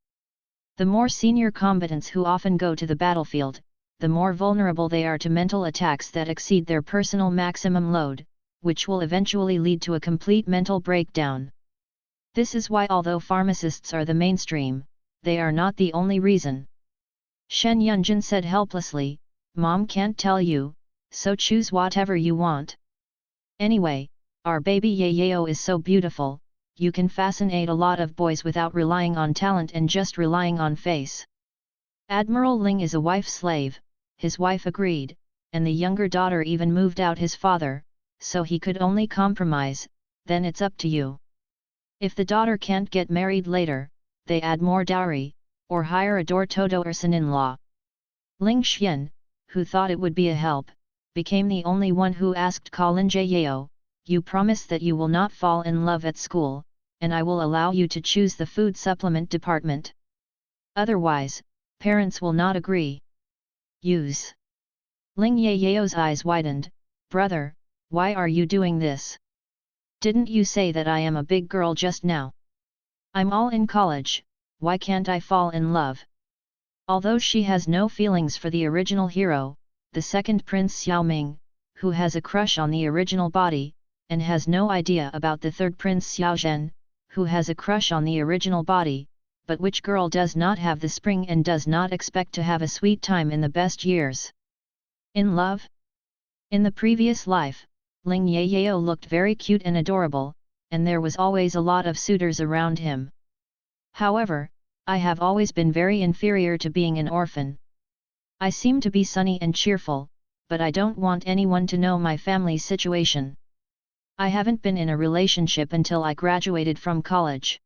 The more senior combatants who often go to the battlefield, the more vulnerable they are to mental attacks that exceed their personal maximum load, which will eventually lead to a complete mental breakdown. This is why, although pharmacists are the mainstream, they are not the only reason. Shen Yunjin said helplessly, "Mom can't tell you, so choose whatever you want. Anyway, our baby Yayao is so beautiful, you can fascinate a lot of boys without relying on talent and just relying on face." Admiral Ling is a wife slave, his wife agreed, and the younger daughter even moved out his father, so he could only compromise, "Then it's up to you. If the daughter can't get married later, they add more dowry, or hire a door-to-door son-in-law." Ling Xian, who thought it would be a help, became the only one who asked Colin Yayao, "You promise that you will not fall in love at school, and I will allow you to choose the food supplement department. Otherwise, parents will not agree." "Use." Ling Yao's eyes widened. Brother, why are you doing this? Didn't you say that I am a big girl just now? I'm all in college, why can't I fall in love? Although she has no feelings for the original hero, the second Prince Xiaoming, who has a crush on the original body, and has no idea about the third Prince Xiaozhen, who has a crush on the original body, but which girl does not have the spring and does not expect to have a sweet time in the best years? In love? In the previous life, Ling Yao looked very cute and adorable, and there was always a lot of suitors around him. However, I have always been very inferior to being an orphan. I seem to be sunny and cheerful, but I don't want anyone to know my family's situation. I haven't been in a relationship until I graduated from college.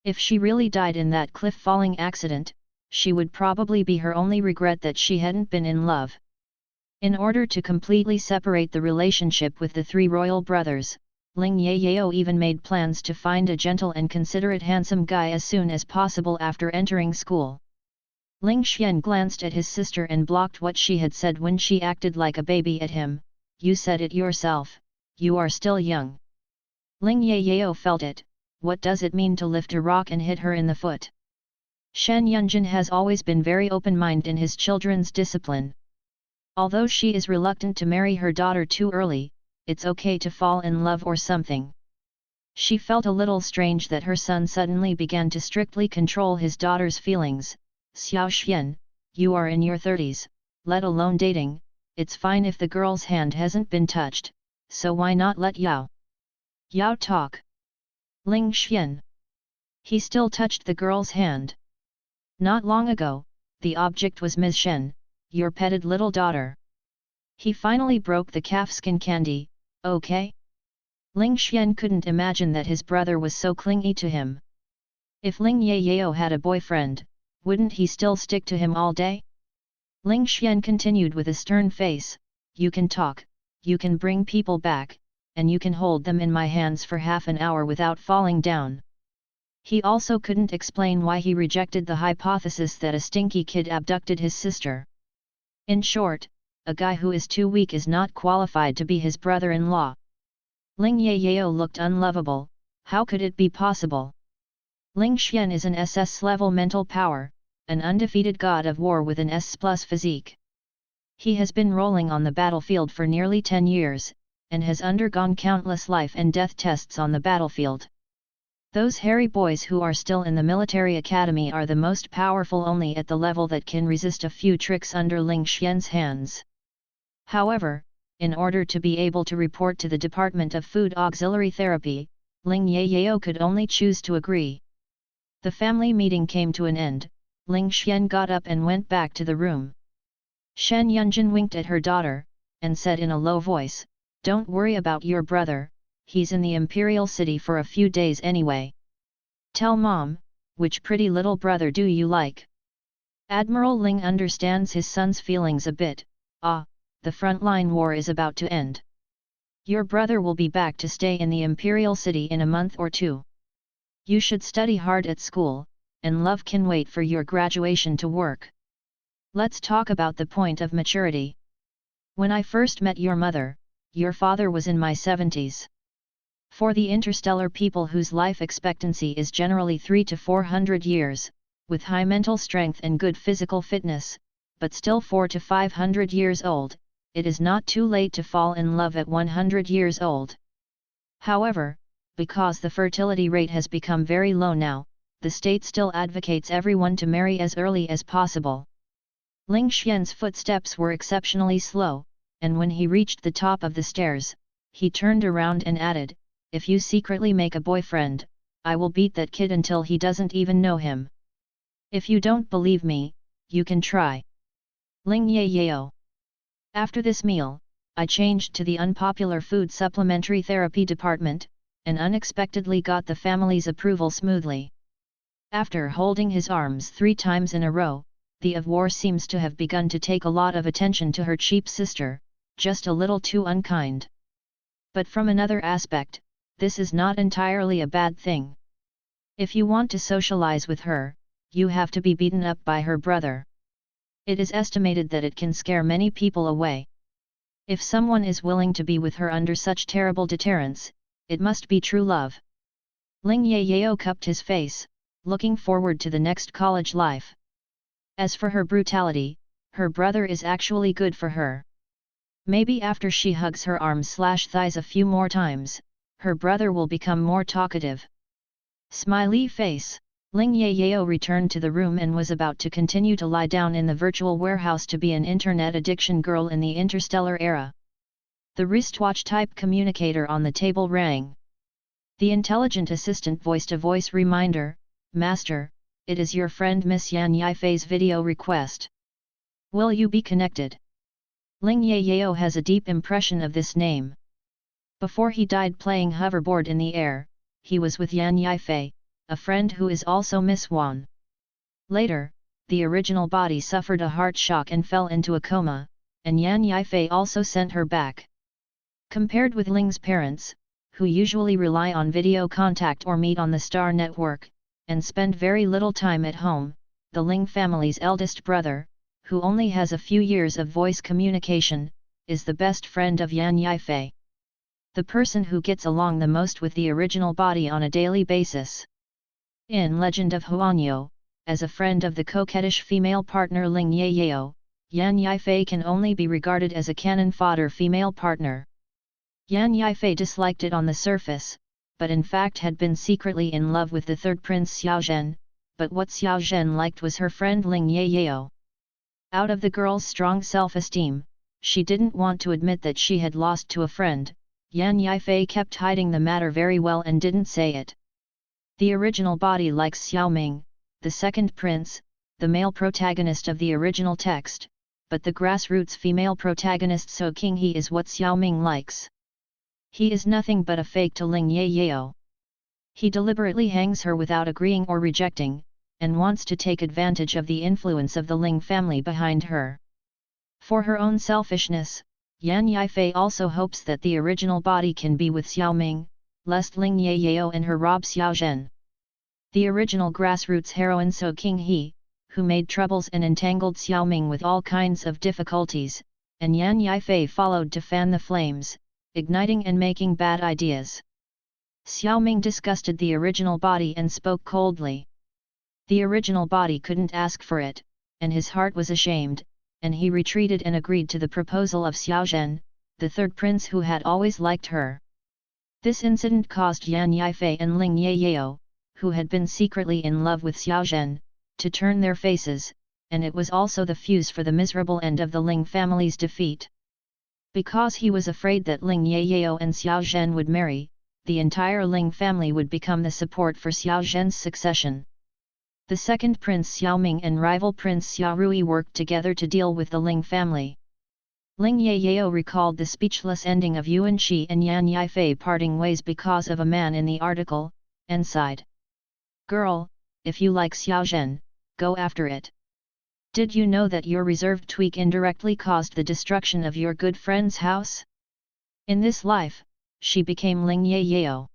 If she really died in that cliff-falling accident, she would probably be her only regret that she hadn't been in love. In order to completely separate the relationship with the three royal brothers, Ling Yao even made plans to find a gentle and considerate handsome guy as soon as possible after entering school. Ling Xian glanced at his sister and blocked what she had said when she acted like a baby at him. You said it yourself, you are still young. Ling Yao felt it. What does it mean to lift a rock and hit her in the foot? Shen Yunjin has always been very open-minded in his children's discipline. Although she is reluctant to marry her daughter too early, it's okay to fall in love or something. She felt a little strange that her son suddenly began to strictly control his daughter's feelings. Xiao Xian, you are in your 30s, let alone dating, it's fine if the girl's hand hasn't been touched, so why not let Yao talk? Ling Xian. He still touched the girl's hand. Not long ago, the object was Ms. Shen, your petted little daughter. He finally broke the calfskin candy, okay? Ling Xian couldn't imagine that his brother was so clingy to him. If Ling Yao had a boyfriend, wouldn't he still stick to him all day? Ling Xian continued with a stern face, you can talk, you can bring people back, and you can hold them in my hands for half an hour without falling down. He also couldn't explain why he rejected the hypothesis that a stinky kid abducted his sister. In short, a guy who is too weak is not qualified to be his brother-in-law. Ling Yao looked unlovable. How could it be possible? Ling Xian is an SS-level mental power, an undefeated god of war with an S+ physique. He has been rolling on the battlefield for nearly 10 years, and has undergone countless life and death tests on the battlefield. Those hairy boys who are still in the military academy are the most powerful only at the level that can resist a few tricks under Ling Xian's hands. However, in order to be able to report to the Department of Food Auxiliary Therapy, Ling Yao could only choose to agree. The family meeting came to an end. Ling Xian got up and went back to the room. Shen Yunjin winked at her daughter, and said in a low voice, don't worry about your brother, he's in the Imperial City for a few days anyway. Tell Mom, which pretty little brother do you like? Admiral Ling understands his son's feelings a bit. The frontline war is about to end. Your brother will be back to stay in the Imperial City in a month or two. You should study hard at school, and love can wait for your graduation to work. Let's talk about the point of maturity. When I first met your mother, your father was in my 70s. For the interstellar people whose life expectancy is generally 300 to 400 years, with high mental strength and good physical fitness, but still 400 to 500 years old, it is not too late to fall in love at 100 years old. However, because the fertility rate has become very low now, the state still advocates everyone to marry as early as possible. Ling Xian's footsteps were exceptionally slow, and when he reached the top of the stairs, he turned around and added, if you secretly make a boyfriend, I will beat that kid until he doesn't even know him. If you don't believe me, you can try. Ling Yao. After this meal, I changed to the unpopular food supplementary therapy department, and unexpectedly got the family's approval smoothly. After holding his arms 3 times in a row, the of war seems to have begun to take a lot of attention to her cheap sister, just a little too unkind. But from another aspect, this is not entirely a bad thing. If you want to socialize with her, you have to be beaten up by her brother. It is estimated that it can scare many people away. If someone is willing to be with her under such terrible deterrents, it must be true love. Ling Yao cupped his face, looking forward to the next college life. As for her brutality, her brother is actually good for her. Maybe after she hugs her arms/thighs a few more times, her brother will become more talkative. Smiley face. Ling Yao returned to the room and was about to continue to lie down in the virtual warehouse to be an internet addiction girl in the interstellar era. The wristwatch-type communicator on the table rang. The intelligent assistant voiced a voice reminder, "Master, it is your friend Miss Yan Yifei's video request. Will you be connected?" Ling Yao has a deep impression of this name. Before he died playing hoverboard in the air, he was with Yan Yifei, a friend who is also Miss Wan. Later, the original body suffered a heart shock and fell into a coma, and Yan Yifei also sent her back. Compared with Ling's parents, who usually rely on video contact or meet on the Star Network, and spend very little time at home, the Ling family's eldest brother, who only has a few years of voice communication, is the best friend of Yan Yifei. The person who gets along the most with the original body on a daily basis. In Legend of Huanyo, as a friend of the coquettish female partner Ling Yao, Yan Yifei can only be regarded as a cannon fodder female partner. Yan Yifei disliked it on the surface, but in fact had been secretly in love with the third prince Xiaozhen, but what Xiaozhen liked was her friend Ling Yao. Out of the girl's strong self-esteem, she didn't want to admit that she had lost to a friend. Yan Yifei kept hiding the matter very well and didn't say it. The original body likes Xiaoming, the second prince, the male protagonist of the original text, but the grassroots female protagonist So Qinghe is what Xiaoming likes. He is nothing but a fake to Ling Yao. He deliberately hangs her without agreeing or rejecting, and wants to take advantage of the influence of the Ling family behind her. For her own selfishness, Yan Yifei also hopes that the original body can be with Xiaoming, lest Ling Yao and her rob Xiaozhen. The original grassroots heroine So Qinghe, who made troubles and entangled Xiaoming with all kinds of difficulties, and Yan Yifei followed to fan the flames, igniting and making bad ideas. Xiaoming disgusted the original body and spoke coldly. The original body couldn't ask for it, and his heart was ashamed, and he retreated and agreed to the proposal of Xiaozhen, the third prince who had always liked her. This incident caused Yan Yifei and Ling Yao, who had been secretly in love with Xiaozhen, to turn their faces, and it was also the fuse for the miserable end of the Ling family's defeat. Because he was afraid that Ling Yao and Xiaozhen would marry, the entire Ling family would become the support for Xiaozhen's succession. The second Prince Xiaoming and rival Prince Xiaorui worked together to deal with the Ling family. Ling Yao recalled the speechless ending of Yuan Shi and Yan Yifei parting ways because of a man in the article, and sighed. "Girl, if you like Xiaozhen, go after it. Did you know that your reserved tweak indirectly caused the destruction of your good friend's house?" In this life, she became Ling Yao.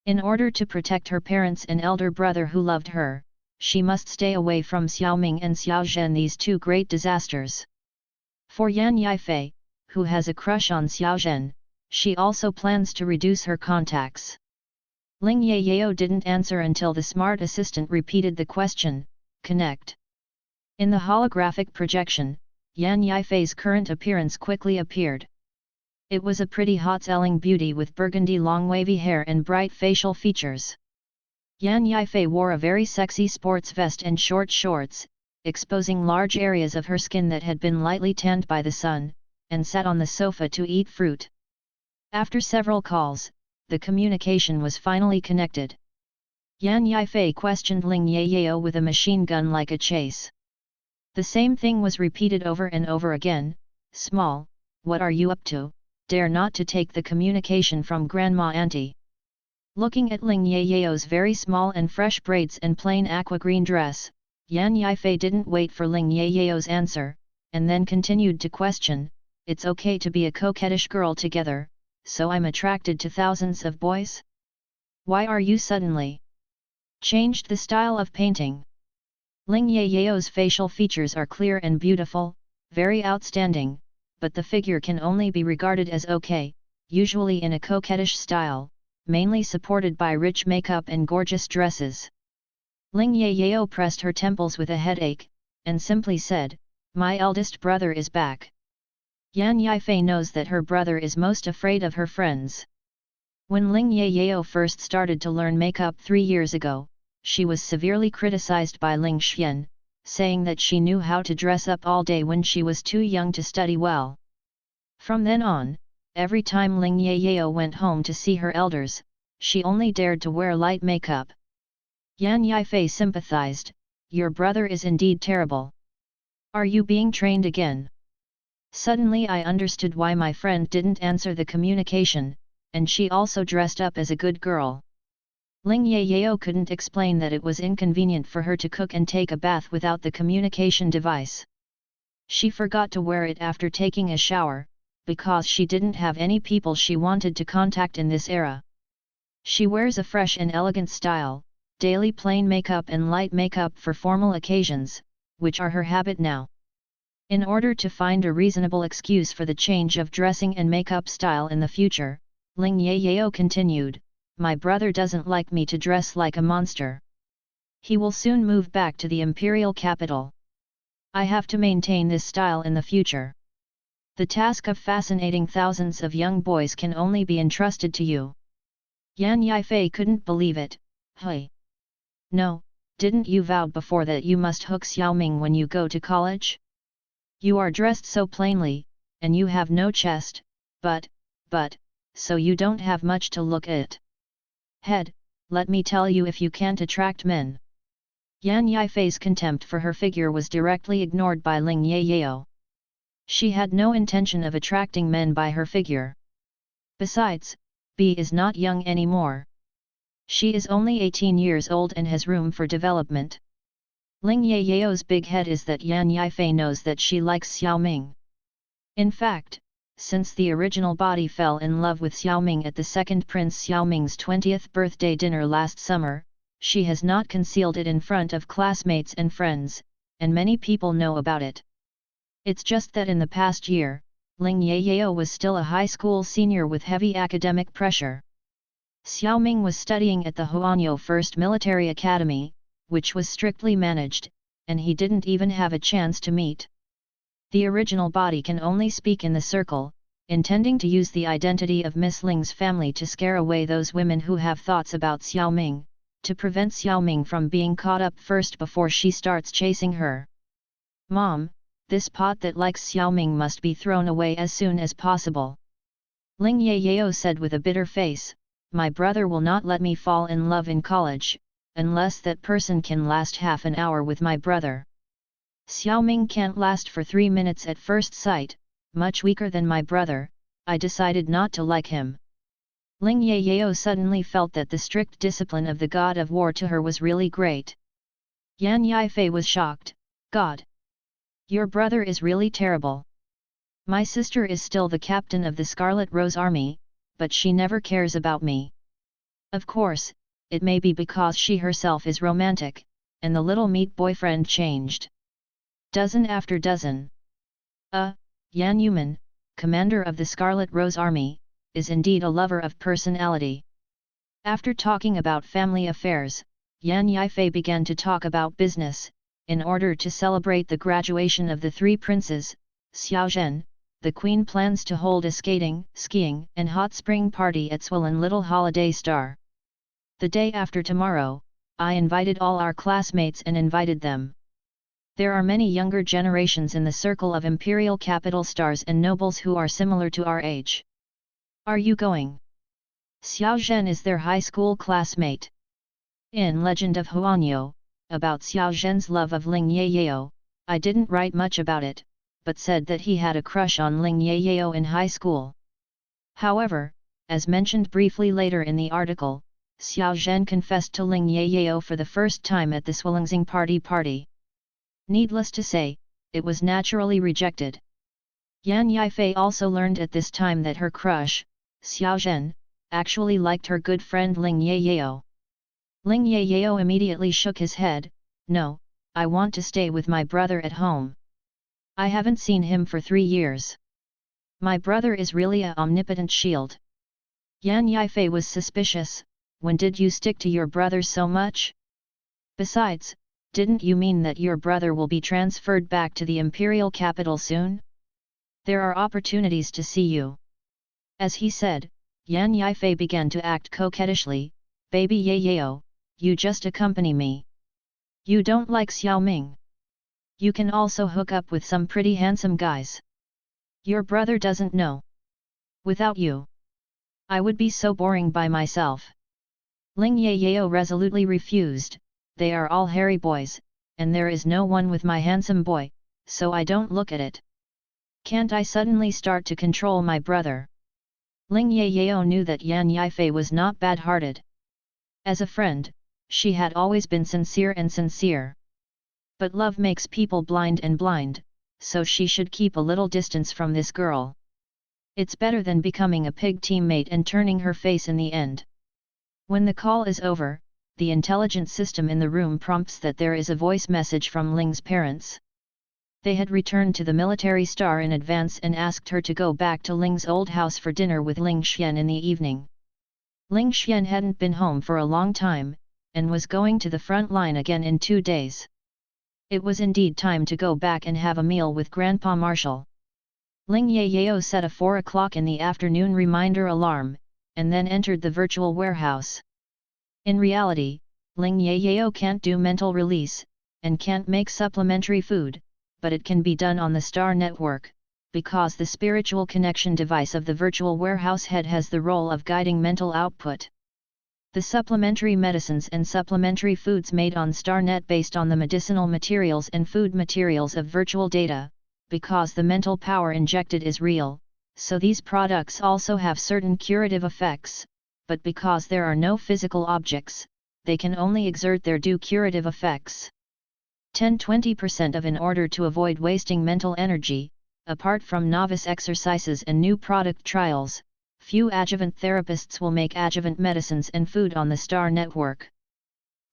In order to protect her parents and elder brother who loved her, she must stay away from Xiaoming and Xiaozhen, these two great disasters. For Yan Yifei, who has a crush on Xiaozhen, she also plans to reduce her contacts. Ling Yao didn't answer until the smart assistant repeated the question, "Connect." In the holographic projection, Yan Yifei's current appearance quickly appeared. It was a pretty hot-selling beauty with burgundy long wavy hair and bright facial features. Yan Yifei wore a very sexy sports vest and short shorts, exposing large areas of her skin that had been lightly tanned by the sun, and sat on the sofa to eat fruit. After several calls, the communication was finally connected. Yan Yifei questioned Ling Yao with a machine gun like a chase. The same thing was repeated over and over again. "Small, what are you up to? Dare not to take the communication from Grandma Auntie." Looking at Ling Yao's very small and fresh braids and plain aqua-green dress, Yan Yifei didn't wait for Ling Yao's answer, and then continued to question, "It's okay to be a coquettish girl together, so I'm attracted to thousands of boys? Why are you suddenly changed the style of painting?" Ling Yao's facial features are clear and beautiful, very outstanding, but the figure can only be regarded as okay, usually in a coquettish style, mainly supported by rich makeup and gorgeous dresses. Ling Yao pressed her temples with a headache, and simply said, "My eldest brother is back." Yan Yifei knows that her brother is most afraid of her friends. When Ling Yao first started to learn makeup 3 years ago, she was severely criticized by Ling Xian, saying that she knew how to dress up all day when she was too young to study well. From then on, every time Ling Yao went home to see her elders, she only dared to wear light makeup. Yan Yifei sympathized, "Your brother is indeed terrible. Are you being trained again?" Suddenly I understood why my friend didn't answer the communication, and she also dressed up as a good girl. Ling Yao couldn't explain that it was inconvenient for her to cook and take a bath without the communication device. She forgot to wear it after taking a shower, because she didn't have any people she wanted to contact in this era. She wears a fresh and elegant style, daily plain makeup and light makeup for formal occasions, which are her habit now. In order to find a reasonable excuse for the change of dressing and makeup style in the future, Ling Yao continued, "My brother doesn't like me to dress like a monster. He will soon move back to the imperial capital. I have to maintain this style in the future. The task of fascinating thousands of young boys can only be entrusted to you." Yan Yifei couldn't believe it. "Hey! No, didn't you vow before that you must hook Xiaoming when you go to college? You are dressed so plainly, and you have no chest, but, so you don't have much to look at. Head, let me tell you, if you can't attract men." Yan Yifei's contempt for her figure was directly ignored by Ling Yao. She had no intention of attracting men by her figure. Besides, B is not young anymore. She is only 18 years old and has room for development. Ling Yao's big head is that Yan Yifei knows that she likes Xiaoming. In fact, since the original body fell in love with Xiaoming at the second Prince Xiaoming's 20th birthday dinner last summer, she has not concealed it in front of classmates and friends, and many people know about it. It's just that in the past year, Ling Yao was still a high school senior with heavy academic pressure. Xiaoming was studying at the Huanyo First Military Academy, which was strictly managed, and he didn't even have a chance to meet. The original body can only speak in the circle, intending to use the identity of Miss Ling's family to scare away those women who have thoughts about Xiaoming, to prevent Xiaoming from being caught up first before she starts chasing her. "Mom, this pot that likes Xiaoming must be thrown away as soon as possible." Ling Yao said with a bitter face, "My brother will not let me fall in love in college, unless that person can last half an hour with my brother. Xiaoming can't last for 3 minutes at first sight, much weaker than my brother. I decided not to like him." Ling Yao suddenly felt that the strict discipline of the god of war to her was really great. Yan Yifei was shocked. "God! Your brother is really terrible. My sister is still the captain of the Scarlet Rose Army, but she never cares about me. Of course, it may be because she herself is romantic, and the little meat boyfriend changed. Dozen after dozen. Yan Yuman, commander of the Scarlet Rose Army, is indeed a lover of personality." After talking about family affairs, Yan Yifei began to talk about business. In order to celebrate the graduation of the 3 princes, Xiaozhen, the queen plans to hold a skating, skiing and hot spring party at Swollen Little Holiday Star. The day after tomorrow, I invited all our classmates and invited them. There are many younger generations in the circle of imperial capital stars and nobles who are similar to our age. Are you going? Xiao Zhen is their high school classmate. In Legend of Huanyo, about Xiao Zhen's love of Ling Yao, I didn't write much about it, but said that he had a crush on Ling Yao in high school. However, as mentioned briefly later in the article, Xiao Zhen confessed to Ling Yao for the first time at the Swellingzing party. Needless to say, it was naturally rejected. Yan Yifei also learned at this time that her crush, Xiao Zhen, actually liked her good friend Ling Yao. Ling Yao immediately shook his head. "No, I want to stay with my brother at home. I haven't seen him for 3 years. My brother is really a omnipotent shield. Yan Yifei was suspicious. When did you stick to your brother so much? Besides, didn't you mean that your brother will be transferred back to the imperial capital soon? There are opportunities to see you. As he said, Yan Yifei began to act coquettishly. Baby Yayao, you just accompany me. You don't like Xiao Ming. You can also hook up with some pretty handsome guys. Your brother doesn't know. Without you, I would be so boring by myself. Ling Yayao resolutely refused. They are all hairy boys, and there is no one with my handsome boy, so I don't look at it. Can't I suddenly start to control my brother? Ling Yayao knew that Yan Yifei was not bad-hearted. As a friend, she had always been sincere. But love makes people blind, so she should keep a little distance from this girl. It's better than becoming a pig teammate and turning her face in the end. When the call is over, the intelligent system in the room prompts that there is a voice message from Ling's parents. They had returned to the military star in advance and asked her to go back to Ling's old house for dinner with Ling Xian in the evening. Ling Xian hadn't been home for a long time, and was going to the front line again in 2 days. It was indeed time to go back and have a meal with Grandpa Marshall. Ling Yayao set a 4 o'clock in the afternoon reminder alarm, and then entered the virtual warehouse. In reality, Ling Yayao can't do mental release, and can't make supplementary food, but it can be done on the Star Network, because the spiritual connection device of the virtual warehouse head has the role of guiding mental output. The supplementary medicines and supplementary foods made on StarNet based on the medicinal materials and food materials of virtual data, because the mental power injected is real, so these products also have certain curative effects, but because there are no physical objects, they can only exert their due curative effects. 10-20% of in order to avoid wasting mental energy, apart from novice exercises and new product trials. Few adjuvant therapists will make adjuvant medicines and food on the Star Network.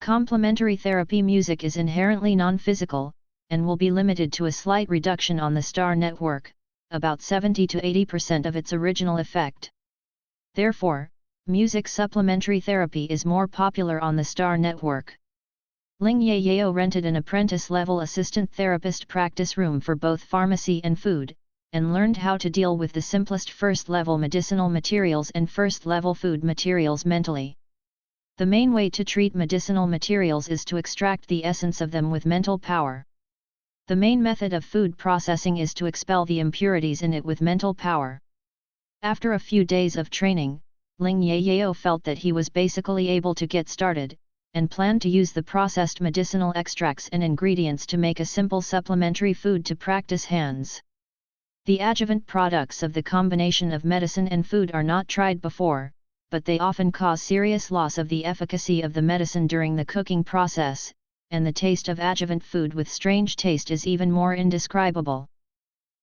Complementary therapy music is inherently non-physical, and will be limited to a slight reduction on the Star Network, about 70-80% of its original effect. Therefore, music supplementary therapy is more popular on the Star Network. Ling Yayao rented an apprentice-level assistant therapist practice room for both pharmacy and food, and learned how to deal with the simplest first-level medicinal materials and first-level food materials mentally. The main way to treat medicinal materials is to extract the essence of them with mental power. The main method of food processing is to expel the impurities in it with mental power. After a few days of training, Ling Yayao felt that he was basically able to get started, and planned to use the processed medicinal extracts and ingredients to make a simple supplementary food to practice hands. The adjuvant products of the combination of medicine and food are not tried before, but they often cause serious loss of the efficacy of the medicine during the cooking process, and the taste of adjuvant food with strange taste is even more indescribable.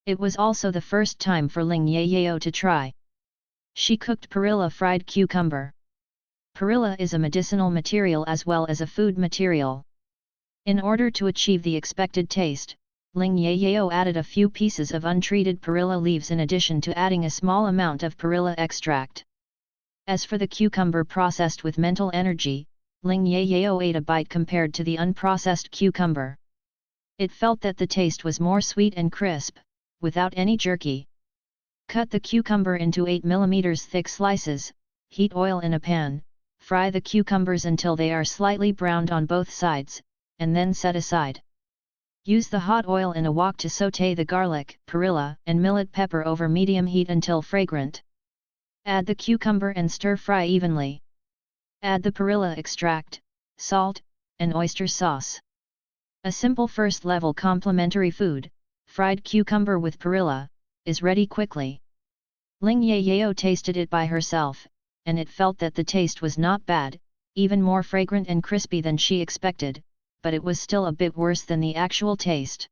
It was also the first time for Ling Yayao to try. She cooked perilla fried cucumber. Perilla is a medicinal material as well as a food material. In order to achieve the expected taste, Ling Yayao added a few pieces of untreated perilla leaves in addition to adding a small amount of perilla extract. As for the cucumber processed with mental energy, Ling Yayao ate a bite compared to the unprocessed cucumber. It felt that the taste was more sweet and crisp, without any jerky. Cut the cucumber into 8 mm thick slices, heat oil in a pan, fry the cucumbers until they are slightly browned on both sides, and then set aside. Use the hot oil in a wok to sauté the garlic, perilla, and millet pepper over medium heat until fragrant. Add the cucumber and stir-fry evenly. Add the perilla extract, salt, and oyster sauce. A simple first-level complementary food, fried cucumber with perilla, is ready quickly. Ling Yayao tasted it by herself, and it felt that the taste was not bad, even more fragrant and crispy than she expected, but it was still a bit worse than the actual taste.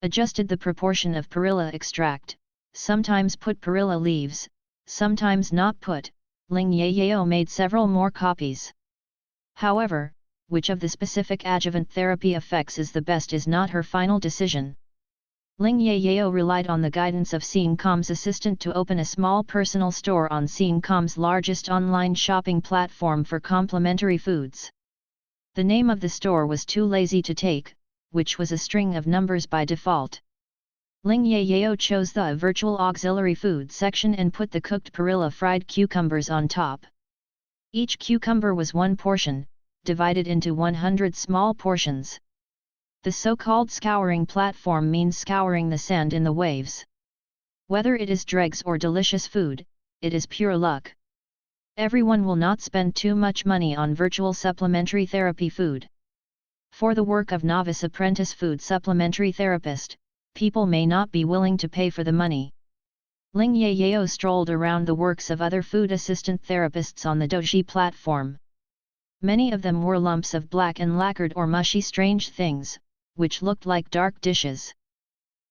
Adjusted the proportion of perilla extract, sometimes put perilla leaves, sometimes not put. Ling Yayao made several more copies. However, which of the specific adjuvant therapy effects is the best is not her final decision. Ling Yayao relied on the guidance of Seeingcom's assistant to open a small personal store on Seeingcom's largest online shopping platform for complementary foods. The name of the store was Too Lazy to Take, which was a string of numbers by default. Ling Yayao chose the virtual auxiliary food section and put the cooked perilla fried cucumbers on top. Each cucumber was one portion, divided into 100 small portions. The so-called scouring platform means scouring the sand in the waves. Whether it is dregs or delicious food, it is pure luck. Everyone will not spend too much money on virtual supplementary therapy food. For the work of novice apprentice food supplementary therapist, people may not be willing to pay for the money. Ling Yayao strolled around the works of other food assistant therapists on the Douji platform. Many of them wore lumps of black and lacquered or mushy strange things, which looked like dark dishes.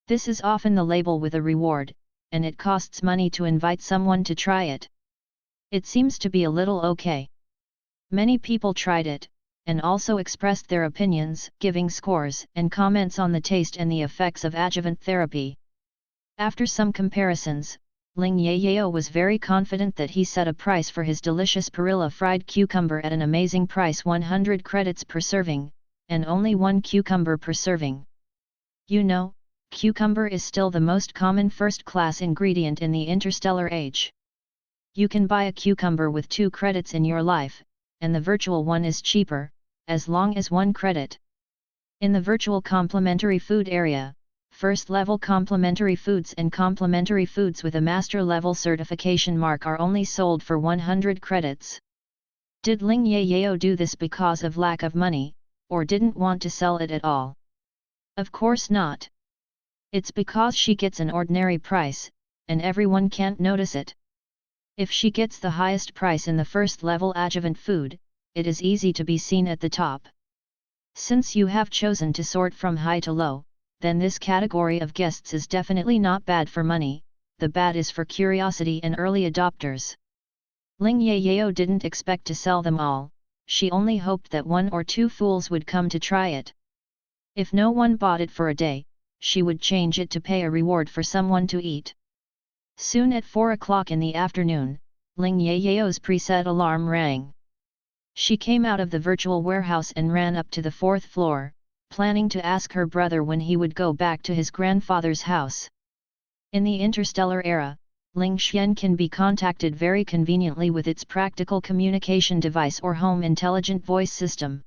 This is often the label with a reward, and it costs money to invite someone to try it. It seems to be a little okay. Many people tried it, and also expressed their opinions, giving scores and comments on the taste and the effects of adjuvant therapy. After some comparisons, Ling Yayao was very confident that he set a price for his delicious perilla fried cucumber at an amazing price, 100 credits per serving, and only 1 cucumber per serving. You know, cucumber is still the most common first-class ingredient in the interstellar age. You can buy a cucumber with 2 credits in your life, and the virtual one is cheaper, as long as 1 credit. In the virtual complementary food area, first-level complementary foods and complementary foods with a master-level certification mark are only sold for 100 credits. Did Ling Yayao do this because of lack of money, or didn't want to sell it at all? Of course not. It's because she gets an ordinary price, and everyone can't notice it. If she gets the highest price in the first-level adjuvant food, it is easy to be seen at the top. Since you have chosen to sort from high to low, then this category of guests is definitely not bad for money, the bad is for curiosity and early adopters. Ling Yayao didn't expect to sell them all, she only hoped that 1 or 2 fools would come to try it. If no one bought it for a day, she would change it to pay a reward for someone to eat. Soon at 4 o'clock in the afternoon, Ling Yayao's preset alarm rang. She came out of the virtual warehouse and ran up to the 4th floor, planning to ask her brother when he would go back to his grandfather's house. In the interstellar era, Ling Xian can be contacted very conveniently with its practical communication device or home intelligent voice system.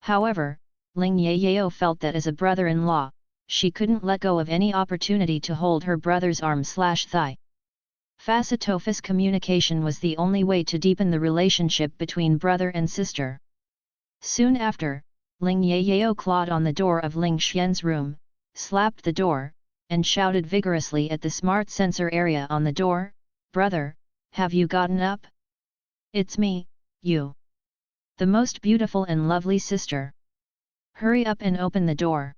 However, Ling Yayao felt that as a brother-in-law, she couldn't let go of any opportunity to hold her brother's arm/thigh. Face-to-face communication was the only way to deepen the relationship between brother and sister. Soon after, Ling Yayao clawed on the door of Ling Xian's room, slapped the door, and shouted vigorously at the smart sensor area on the door, "Brother, have you gotten up? It's me, you. The most beautiful and lovely sister. Hurry up and open the door."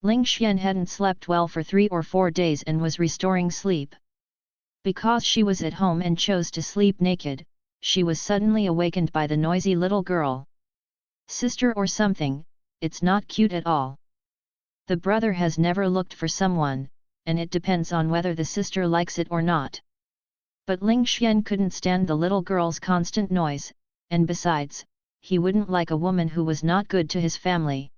Ling Xian hadn't slept well for 3 or 4 days and was restoring sleep. Because she was at home and chose to sleep naked, she was suddenly awakened by the noisy little girl. "Sister or something, it's not cute at all. The brother has never looked for someone, and it depends on whether the sister likes it or not." But Ling Xian couldn't stand the little girl's constant noise, and besides, he wouldn't like a woman who was not good to his family.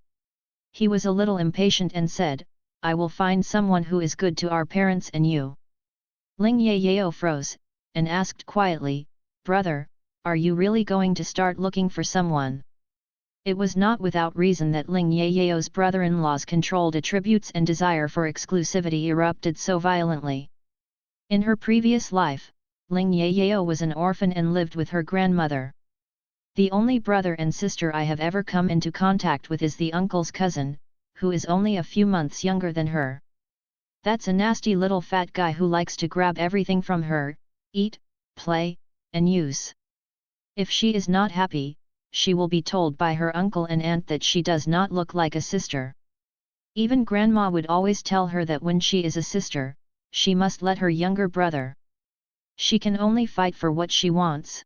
He was a little impatient and said, "I will find someone who is good to our parents and you." Ling Yayao froze, and asked quietly, "Brother, are you really going to start looking for someone?" It was not without reason that Ling Yayao's brother-in-law's controlled attributes and desire for exclusivity erupted so violently. In her previous life, Ling Yayao was an orphan and lived with her grandmother. "The only brother and sister I have ever come into contact with is the uncle's cousin, who is only a few months younger than her. That's a nasty little fat guy who likes to grab everything from her, eat, play, and use. If she is not happy, she will be told by her uncle and aunt that she does not look like a sister. Even grandma would always tell her that when she is a sister, she must let her younger brother. She can only fight for what she wants.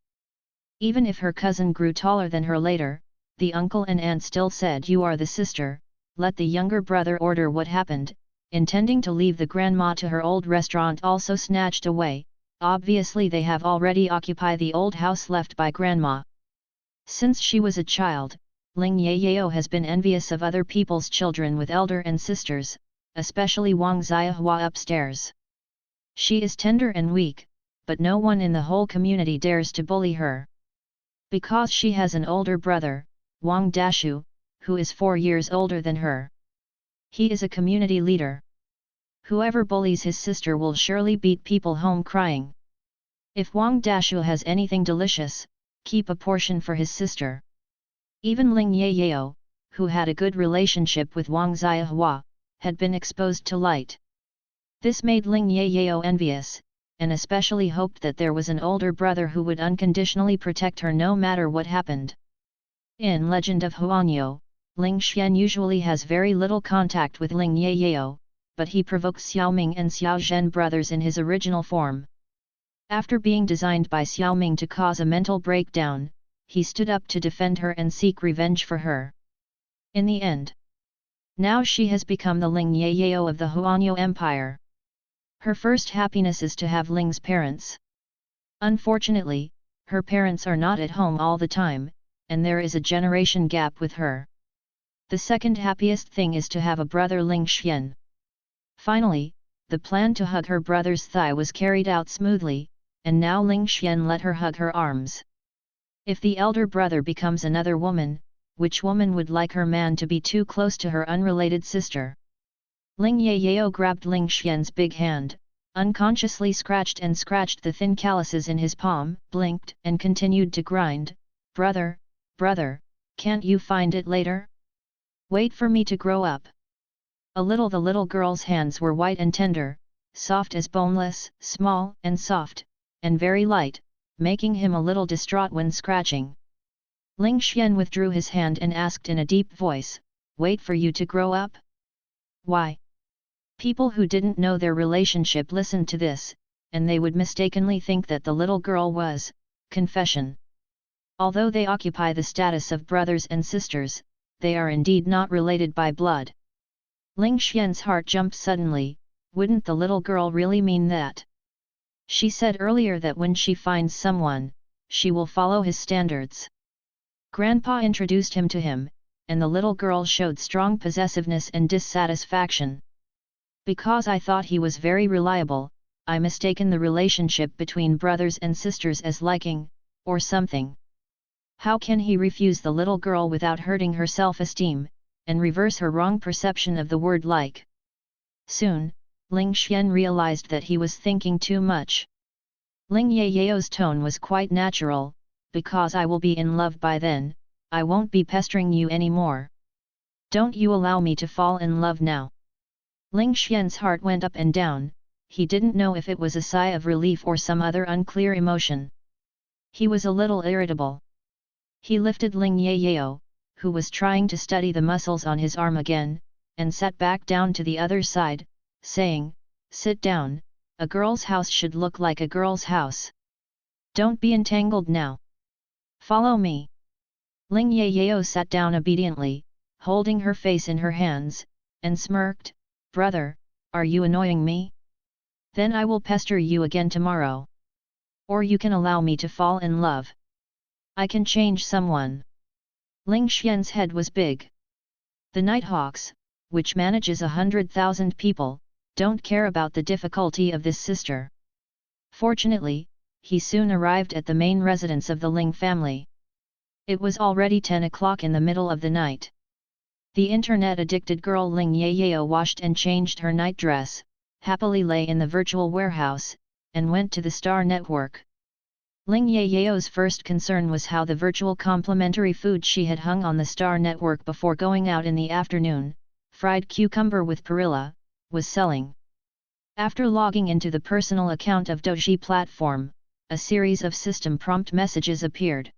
Even if her cousin grew taller than her later, the uncle and aunt still said you are the sister, let the younger brother order what happened, intending to leave the grandma to her old restaurant also snatched away, obviously they have already occupied the old house left by grandma. Since she was a child, Ling Yayao has been envious of other people's children with elder and sisters, especially Wang Xiahua upstairs. She is tender and weak, but no one in the whole community dares to bully her. Because she has an older brother, Wang Dashu, who is 4 years older than her. He is a community leader. Whoever bullies his sister will surely beat people home crying. If Wang Dashu has anything delicious, keep a portion for his sister. Even Ling Yayao, who had a good relationship with Wang Xiahua, had been exposed to light. This made Ling Yayao envious, and especially hoped that there was an older brother who would unconditionally protect her no matter what happened. In Legend of Huanyo, Ling Xian usually has very little contact with Ling Yayao, but he provokes Xiaoming and Xiao Zhen brothers in his original form. After being designed by Xiaoming to cause a mental breakdown, he stood up to defend her and seek revenge for her. In the end, now she has become the Ling Yayao of the Huanyo Empire. Her first happiness is to have Ling's parents. Unfortunately, her parents are not at home all the time, and there is a generation gap with her. The second happiest thing is to have a brother Ling Xian. Finally, the plan to hug her brother's thigh was carried out smoothly, and now Ling Xian let her hug her arms. If the elder brother becomes another woman, which woman would like her man to be too close to her unrelated sister? Ling Yayao grabbed Ling Xian's big hand, unconsciously scratched the thin calluses in his palm, blinked and continued to grind. Brother, brother, can't you find it later? Wait for me to grow up. The little girl's hands were white and tender, soft as boneless, small and soft, and very light, making him a little distraught when scratching. Ling Xian withdrew his hand and asked in a deep voice, wait for you to grow up? Why? People who didn't know their relationship listened to this, and they would mistakenly think that the little girl was, confession. Although they occupy the status of brothers and sisters, they are indeed not related by blood. Ling Xian's heart jumped suddenly, wouldn't the little girl really mean that? She said earlier that when she finds someone, she will follow his standards. Grandpa introduced him to him, and the little girl showed strong possessiveness and dissatisfaction. Because I thought he was very reliable, I mistaken the relationship between brothers and sisters as liking, or something. How can he refuse the little girl without hurting her self-esteem, and reverse her wrong perception of the word like? Soon, Ling Xian realized that he was thinking too much. Ling Yayao's tone was quite natural, because I will be in love by then, I won't be pestering you anymore. Don't you allow me to fall in love now. Ling Xian's heart went up and down, he didn't know if it was a sigh of relief or some other unclear emotion. He was a little irritable. He lifted Ling Yayao, who was trying to study the muscles on his arm again, and sat back down to the other side, saying, sit down, a girl's house should look like a girl's house. Don't be entangled now. Follow me. Ling Yayao sat down obediently, holding her face in her hands, and smirked, brother, are you annoying me? Then I will pester you again tomorrow. Or you can allow me to fall in love. I can change someone. Ling Xian's head was big. The Nighthawks, which manages 100,000 people, don't care about the difficulty of this sister. Fortunately, he soon arrived at the main residence of the Ling family. It was already 10 o'clock in the middle of the night. The internet-addicted girl Ling Yayao washed and changed her nightdress, happily lay in the virtual warehouse, and went to the Star Network. Ling Yayao's first concern was how the virtual complimentary food she had hung on the Star Network before going out in the afternoon, fried cucumber with perilla, was selling. After logging into the personal account of Doji platform, a series of system prompt messages appeared.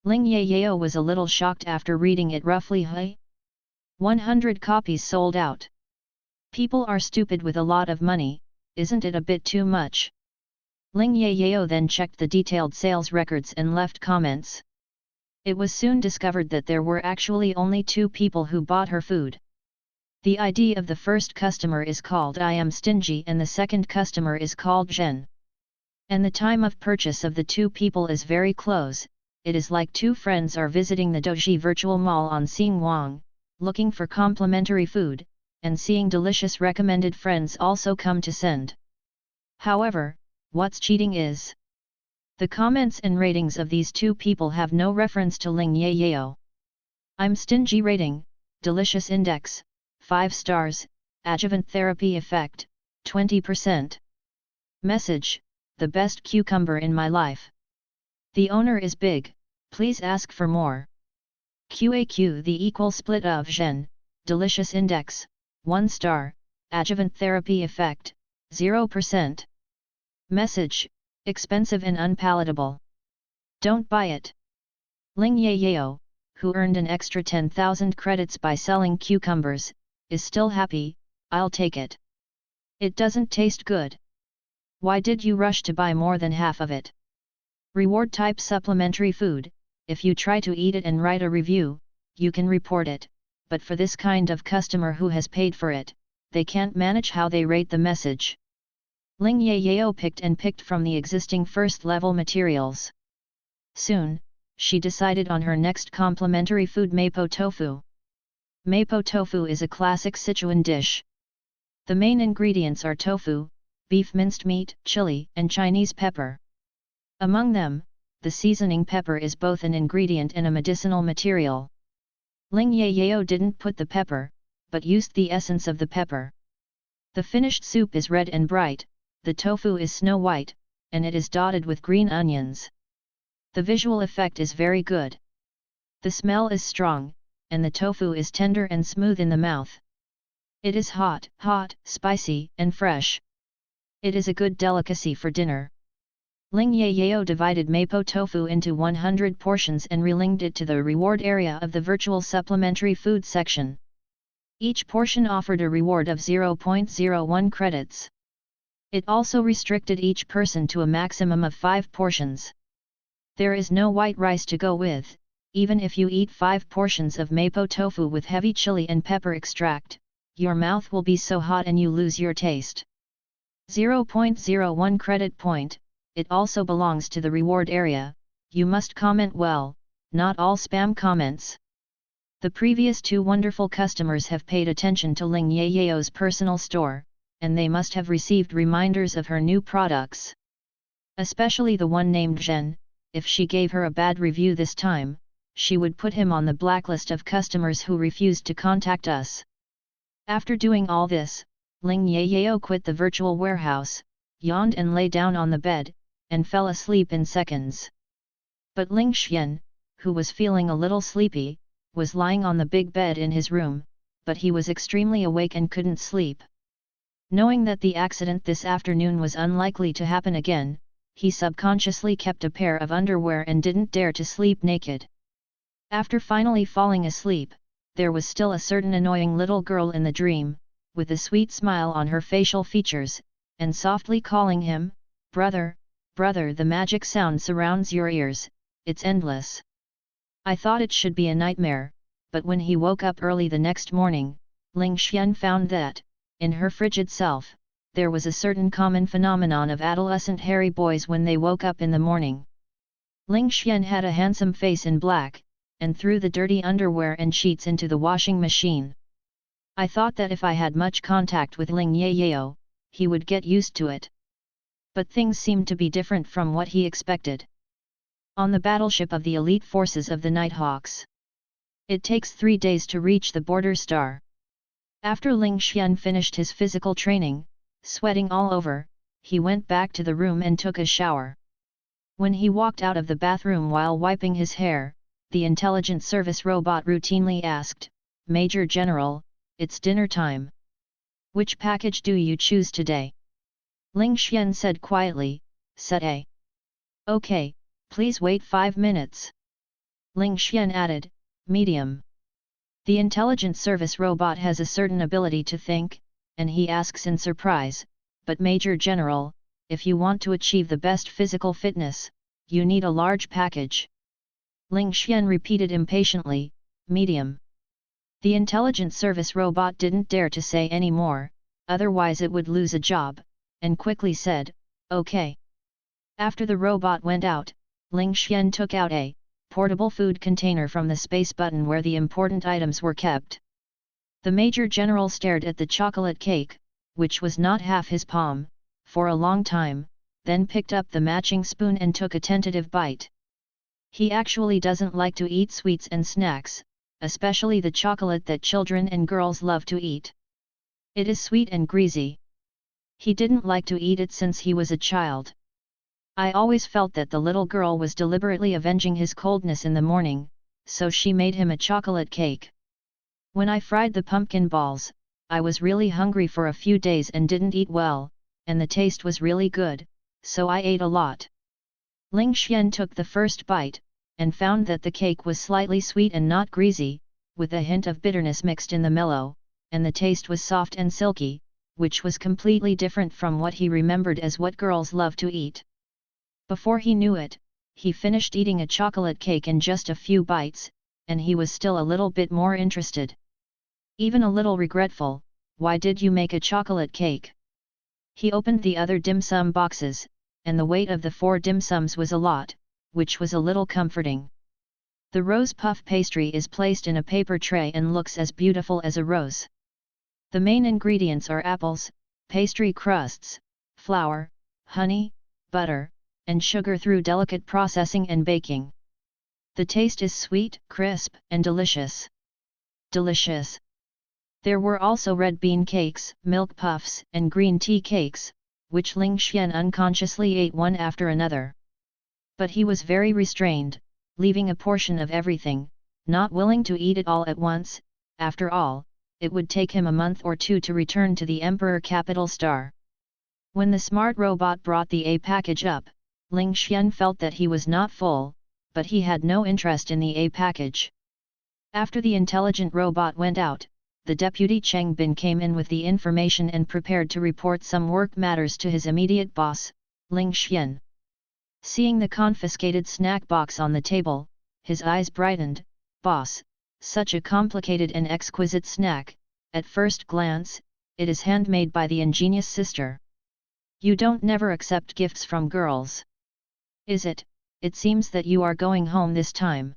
Ling Yayao was a little shocked after reading it. Roughly 100 copies sold out. People are stupid with a lot of money, isn't it a bit too much? Ling Yayao then checked the detailed sales records and left comments. It was soon discovered that there were actually only 2 people who bought her food. The ID of the first customer is called I am stingy and the second customer is called Zhen. And the time of purchase of the 2 people is very close. It is like 2 friends are visiting the Doji virtual mall on Xinguang, looking for complimentary food, and seeing delicious recommended friends also come to send. However, what's cheating is the comments and ratings of these 2 people have no reference to Ling Yayao. I'm stingy rating, delicious index, 5 stars, adjuvant therapy effect, 20%. Message, the best cucumber in my life. The owner is big, please ask for more. QAQ the equal split of Zhen, delicious index, 1 star, adjuvant therapy effect, 0%. Message, expensive and unpalatable. Don't buy it. Ling Yayao, who earned an extra 10,000 credits by selling cucumbers, is still happy, I'll take it. It doesn't taste good. Why did you rush to buy more than half of it? Reward type supplementary food, if you try to eat it and write a review, you can report it, but for this kind of customer who has paid for it, they can't manage how they rate the message. Ling Yayao picked from the existing first-level materials. Soon, she decided on her next complimentary food Mapo tofu. Mapo tofu is a classic Sichuan dish. The main ingredients are tofu, beef minced meat, chili, and Chinese pepper. Among them, the seasoning pepper is both an ingredient and a medicinal material. Ling Yayao didn't put the pepper, but used the essence of the pepper. The finished soup is red and bright, the tofu is snow white, and it is dotted with green onions. The visual effect is very good. The smell is strong, and the tofu is tender and smooth in the mouth. It is hot, spicy, and fresh. It is a good delicacy for dinner. Ling Yayao divided Mapo tofu into 100 portions and relinked it to the reward area of the virtual supplementary food section. Each portion offered a reward of 0.01 credits. It also restricted each person to a maximum of 5 portions. There is no white rice to go with, even if you eat 5 portions of Mapo tofu with heavy chili and pepper extract, your mouth will be so hot and you lose your taste. 0.01 credit point. It also belongs to the reward area, you must comment well, not all spam comments. The previous 2 wonderful customers have paid attention to Ling Yayao's personal store, and they must have received reminders of her new products. Especially the one named Zhen, if she gave her a bad review this time, she would put him on the blacklist of customers who refused to contact us. After doing all this, Ling Yayao quit the virtual warehouse, yawned and lay down on the bed, and fell asleep in seconds. But Ling Xian, who was feeling a little sleepy, was lying on the big bed in his room, but he was extremely awake and couldn't sleep. Knowing that the accident this afternoon was unlikely to happen again, he subconsciously kept a pair of underwear and didn't dare to sleep naked. After finally falling asleep, there was still a certain annoying little girl in the dream, with a sweet smile on her facial features, and softly calling him, "Brother, brother." The magic sound surrounds your ears, it's endless. I thought it should be a nightmare, but when he woke up early the next morning, Ling Xian found that, in her frigid self, there was a certain common phenomenon of adolescent hairy boys when they woke up in the morning. Ling Xian had a handsome face in black, and threw the dirty underwear and sheets into the washing machine. I thought that if I had much contact with Ling Yayao, he would get used to it. But things seemed to be different from what he expected. On the battleship of the elite forces of the Nighthawks. It takes 3 days to reach the border star. After Ling Xian finished his physical training, sweating all over, he went back to the room and took a shower. When he walked out of the bathroom while wiping his hair, the intelligent service robot routinely asked, "Major General, it's dinner time. Which package do you choose today?" Ling Xian said quietly, "Set A." "Okay, please wait 5 minutes." Ling Xian added, "Medium." The intelligent service robot has a certain ability to think, and he asks in surprise, "But Major General, if you want to achieve the best physical fitness, you need a large package." Ling Xian repeated impatiently, medium. The intelligent service robot didn't dare to say any more, otherwise it would lose a job, and quickly said, okay. After the robot went out, Ling Xian took out a portable food container from the space button where the important items were kept. The Major General stared at the chocolate cake, which was not half his palm, for a long time, then picked up the matching spoon and took a tentative bite. He actually doesn't like to eat sweets and snacks, especially the chocolate that children and girls love to eat. It is sweet and greasy. He didn't like to eat it since he was a child. I always felt that the little girl was deliberately avenging his coldness in the morning, so she made him a chocolate cake. When I fried the pumpkin balls, I was really hungry for a few days and didn't eat well, and the taste was really good, so I ate a lot. Ling Xian took the first bite, and found that the cake was slightly sweet and not greasy, with a hint of bitterness mixed in the mellow, and the taste was soft and silky, which was completely different from what he remembered as what girls love to eat. Before he knew it, he finished eating a chocolate cake in just a few bites, and he was still a little bit more interested. Even a little regretful, why did you make a chocolate cake? He opened the other dim sum boxes, and the weight of the 4 dim sums was a lot, which was a little comforting. The rose puff pastry is placed in a paper tray and looks as beautiful as a rose. The main ingredients are apples, pastry crusts, flour, honey, butter, and sugar through delicate processing and baking. The taste is sweet, crisp, and delicious. Delicious! There were also red bean cakes, milk puffs, and green tea cakes, which Ling Xian unconsciously ate one after another. But he was very restrained, leaving a portion of everything, not willing to eat it all at once. After all, it would take him a month or 2 to return to the Emperor Capital Star. When the smart robot brought the A package up, Ling Xian felt that he was not full, but he had no interest in the A package. After the intelligent robot went out, the deputy Cheng Bin came in with the information and prepared to report some work matters to his immediate boss, Ling Xian. Seeing the confiscated snack box on the table, his eyes brightened. Boss, such a complicated and exquisite snack, at first glance, it is handmade by the ingenious sister. You don't never accept gifts from girls. Is it? It seems that you are going home this time.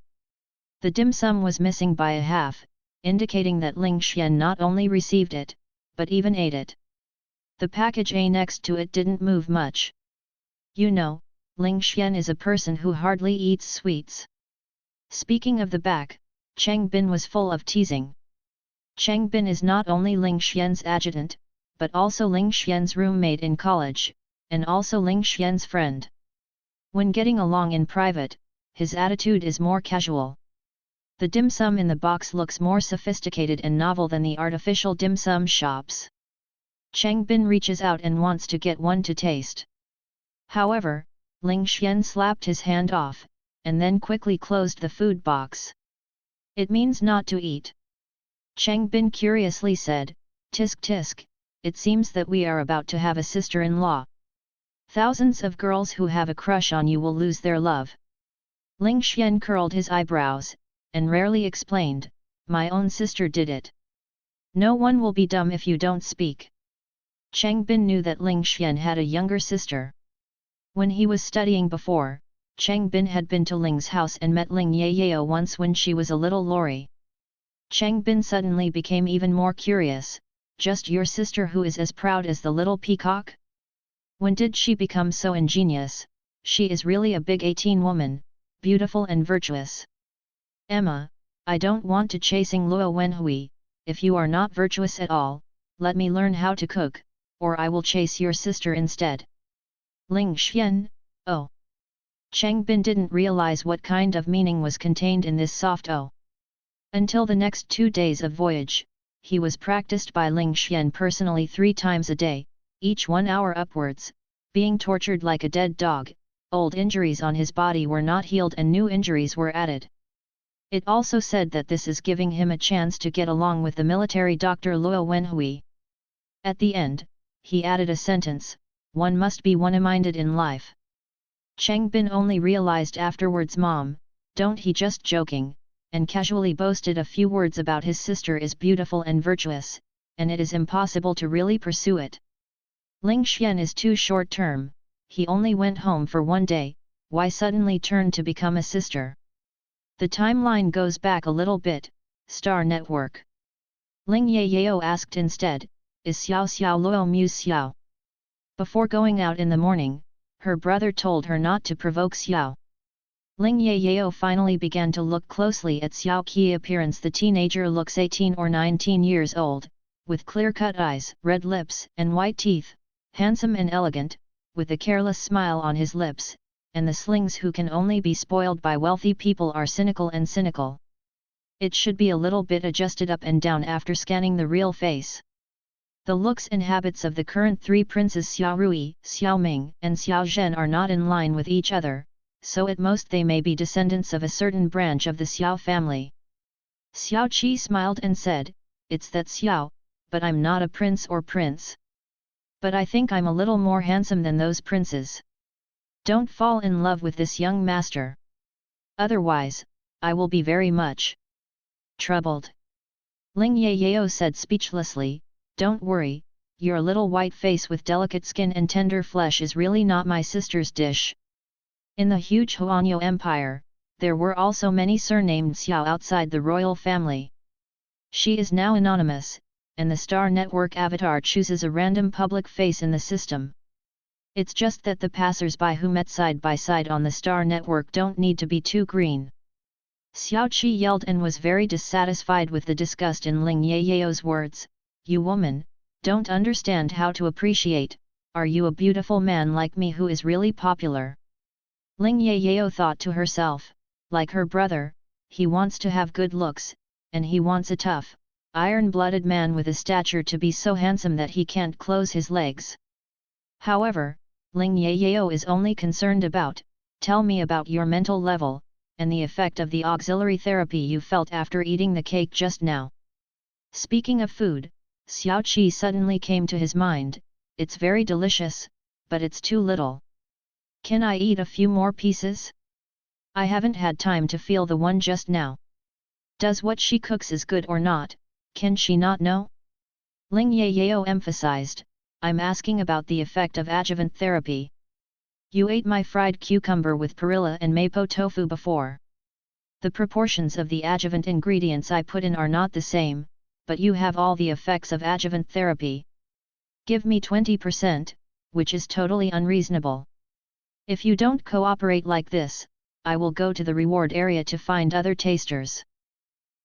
The dim sum was missing by a half, indicating that Ling Xian not only received it, but even ate it. The package A next to it didn't move much. You know, Ling Xian is a person who hardly eats sweets. Speaking of the back, Cheng Bin was full of teasing. Cheng Bin is not only Ling Xian's adjutant, but also Ling Xian's roommate in college, and also Ling Xian's friend. When getting along in private, his attitude is more casual. The dim sum in the box looks more sophisticated and novel than the artificial dim sum shops. Cheng Bin reaches out and wants to get one to taste. However, Ling Xian slapped his hand off, and then quickly closed the food box. It means not to eat. Cheng Bin curiously said, Tisk tisk, it seems that we are about to have a sister-in-law. Thousands of girls who have a crush on you will lose their love. Ling Xian curled his eyebrows, and rarely explained, my own sister did it. No one will be dumb if you don't speak. Cheng Bin knew that Ling Xian had a younger sister. When he was studying before, Cheng Bin had been to Ling's house and met Ling Yayao once when she was a little Lori. Cheng Bin suddenly became even more curious, just your sister who is as proud as the little peacock? When did she become so ingenious? She is really a big 18 woman, beautiful and virtuous. Emma, I don't want to chasing Luo Wenhui. If you are not virtuous at all, let me learn how to cook, or I will chase your sister instead. Ling Xian, oh. Cheng Bin didn't realize what kind of meaning was contained in this soft oh. Until the next 2 days of voyage, he was practiced by Ling Xian personally 3 times a day, each 1 hour upwards, being tortured like a dead dog. Old injuries on his body were not healed and new injuries were added. It also said that this is giving him a chance to get along with the military doctor Luo Wenhui. At the end, he added a sentence, one must be one-minded in life. Cheng Bin only realized afterwards Mom, Don't he just joking, and casually boasted a few words about his sister is beautiful and virtuous, and it is impossible to really pursue it. Ling Xian is too short-term, he only went home for one day, why suddenly turn to become a sister? The timeline goes back a little bit, Star Network. Ling Yao asked instead, is Xiao Xiao loyal Muse Xiao? Before going out in the morning, her brother told her not to provoke Xiao. Ling Yao finally began to look closely at Xiao Qi appearance. The teenager looks 18 or 19 years old, with clear-cut eyes, red lips, and white teeth, handsome and elegant, with a careless smile on his lips, and the slings who can only be spoiled by wealthy people are cynical and cynical. It should be a little bit adjusted up and down after scanning the real face. The looks and habits of the current three princes Xiao Rui, Xiao Ming, and Xiao Zhen are not in line with each other, so at most they may be descendants of a certain branch of the Xiao family. Xiao Qi smiled and said, it's that Xiao, but I'm not a prince or prince. But I think I'm a little more handsome than those princes. Don't fall in love with this young master. Otherwise, I will be very much troubled. Ling Yao said speechlessly, don't worry, your little white face with delicate skin and tender flesh is really not my sister's dish. In the huge Huanyo Empire, there were also many surnamed Xiao outside the royal family. She is now anonymous, and the Star Network avatar chooses a random public face in the system. It's just that the passers-by who met side by side on the Star Network don't need to be too green. Xiao Qi yelled and was very dissatisfied with the disgust in Ling Yao's words. You woman, don't understand how to appreciate, are you a beautiful man like me who is really popular? Ling Yao thought to herself, like her brother, he wants to have good looks, and he wants a tough, iron-blooded man with a stature to be so handsome that he can't close his legs. However, Ling Yao is only concerned about, tell me about your mental level, and the effect of the auxiliary therapy you felt after eating the cake just now. Speaking of food, Xiao Qi suddenly came to his mind, it's very delicious, but it's too little. Can I eat a few more pieces? I haven't had time to feel the one just now. Does what she cooks is good or not, can she not know? Ling Yao emphasized, I'm asking about the effect of adjuvant therapy. You ate my fried cucumber with perilla and mapo tofu before. The proportions of the adjuvant ingredients I put in are not the same, but you have all the effects of adjuvant therapy. Give me 20%, which is totally unreasonable. If you don't cooperate like this, I will go to the reward area to find other tasters.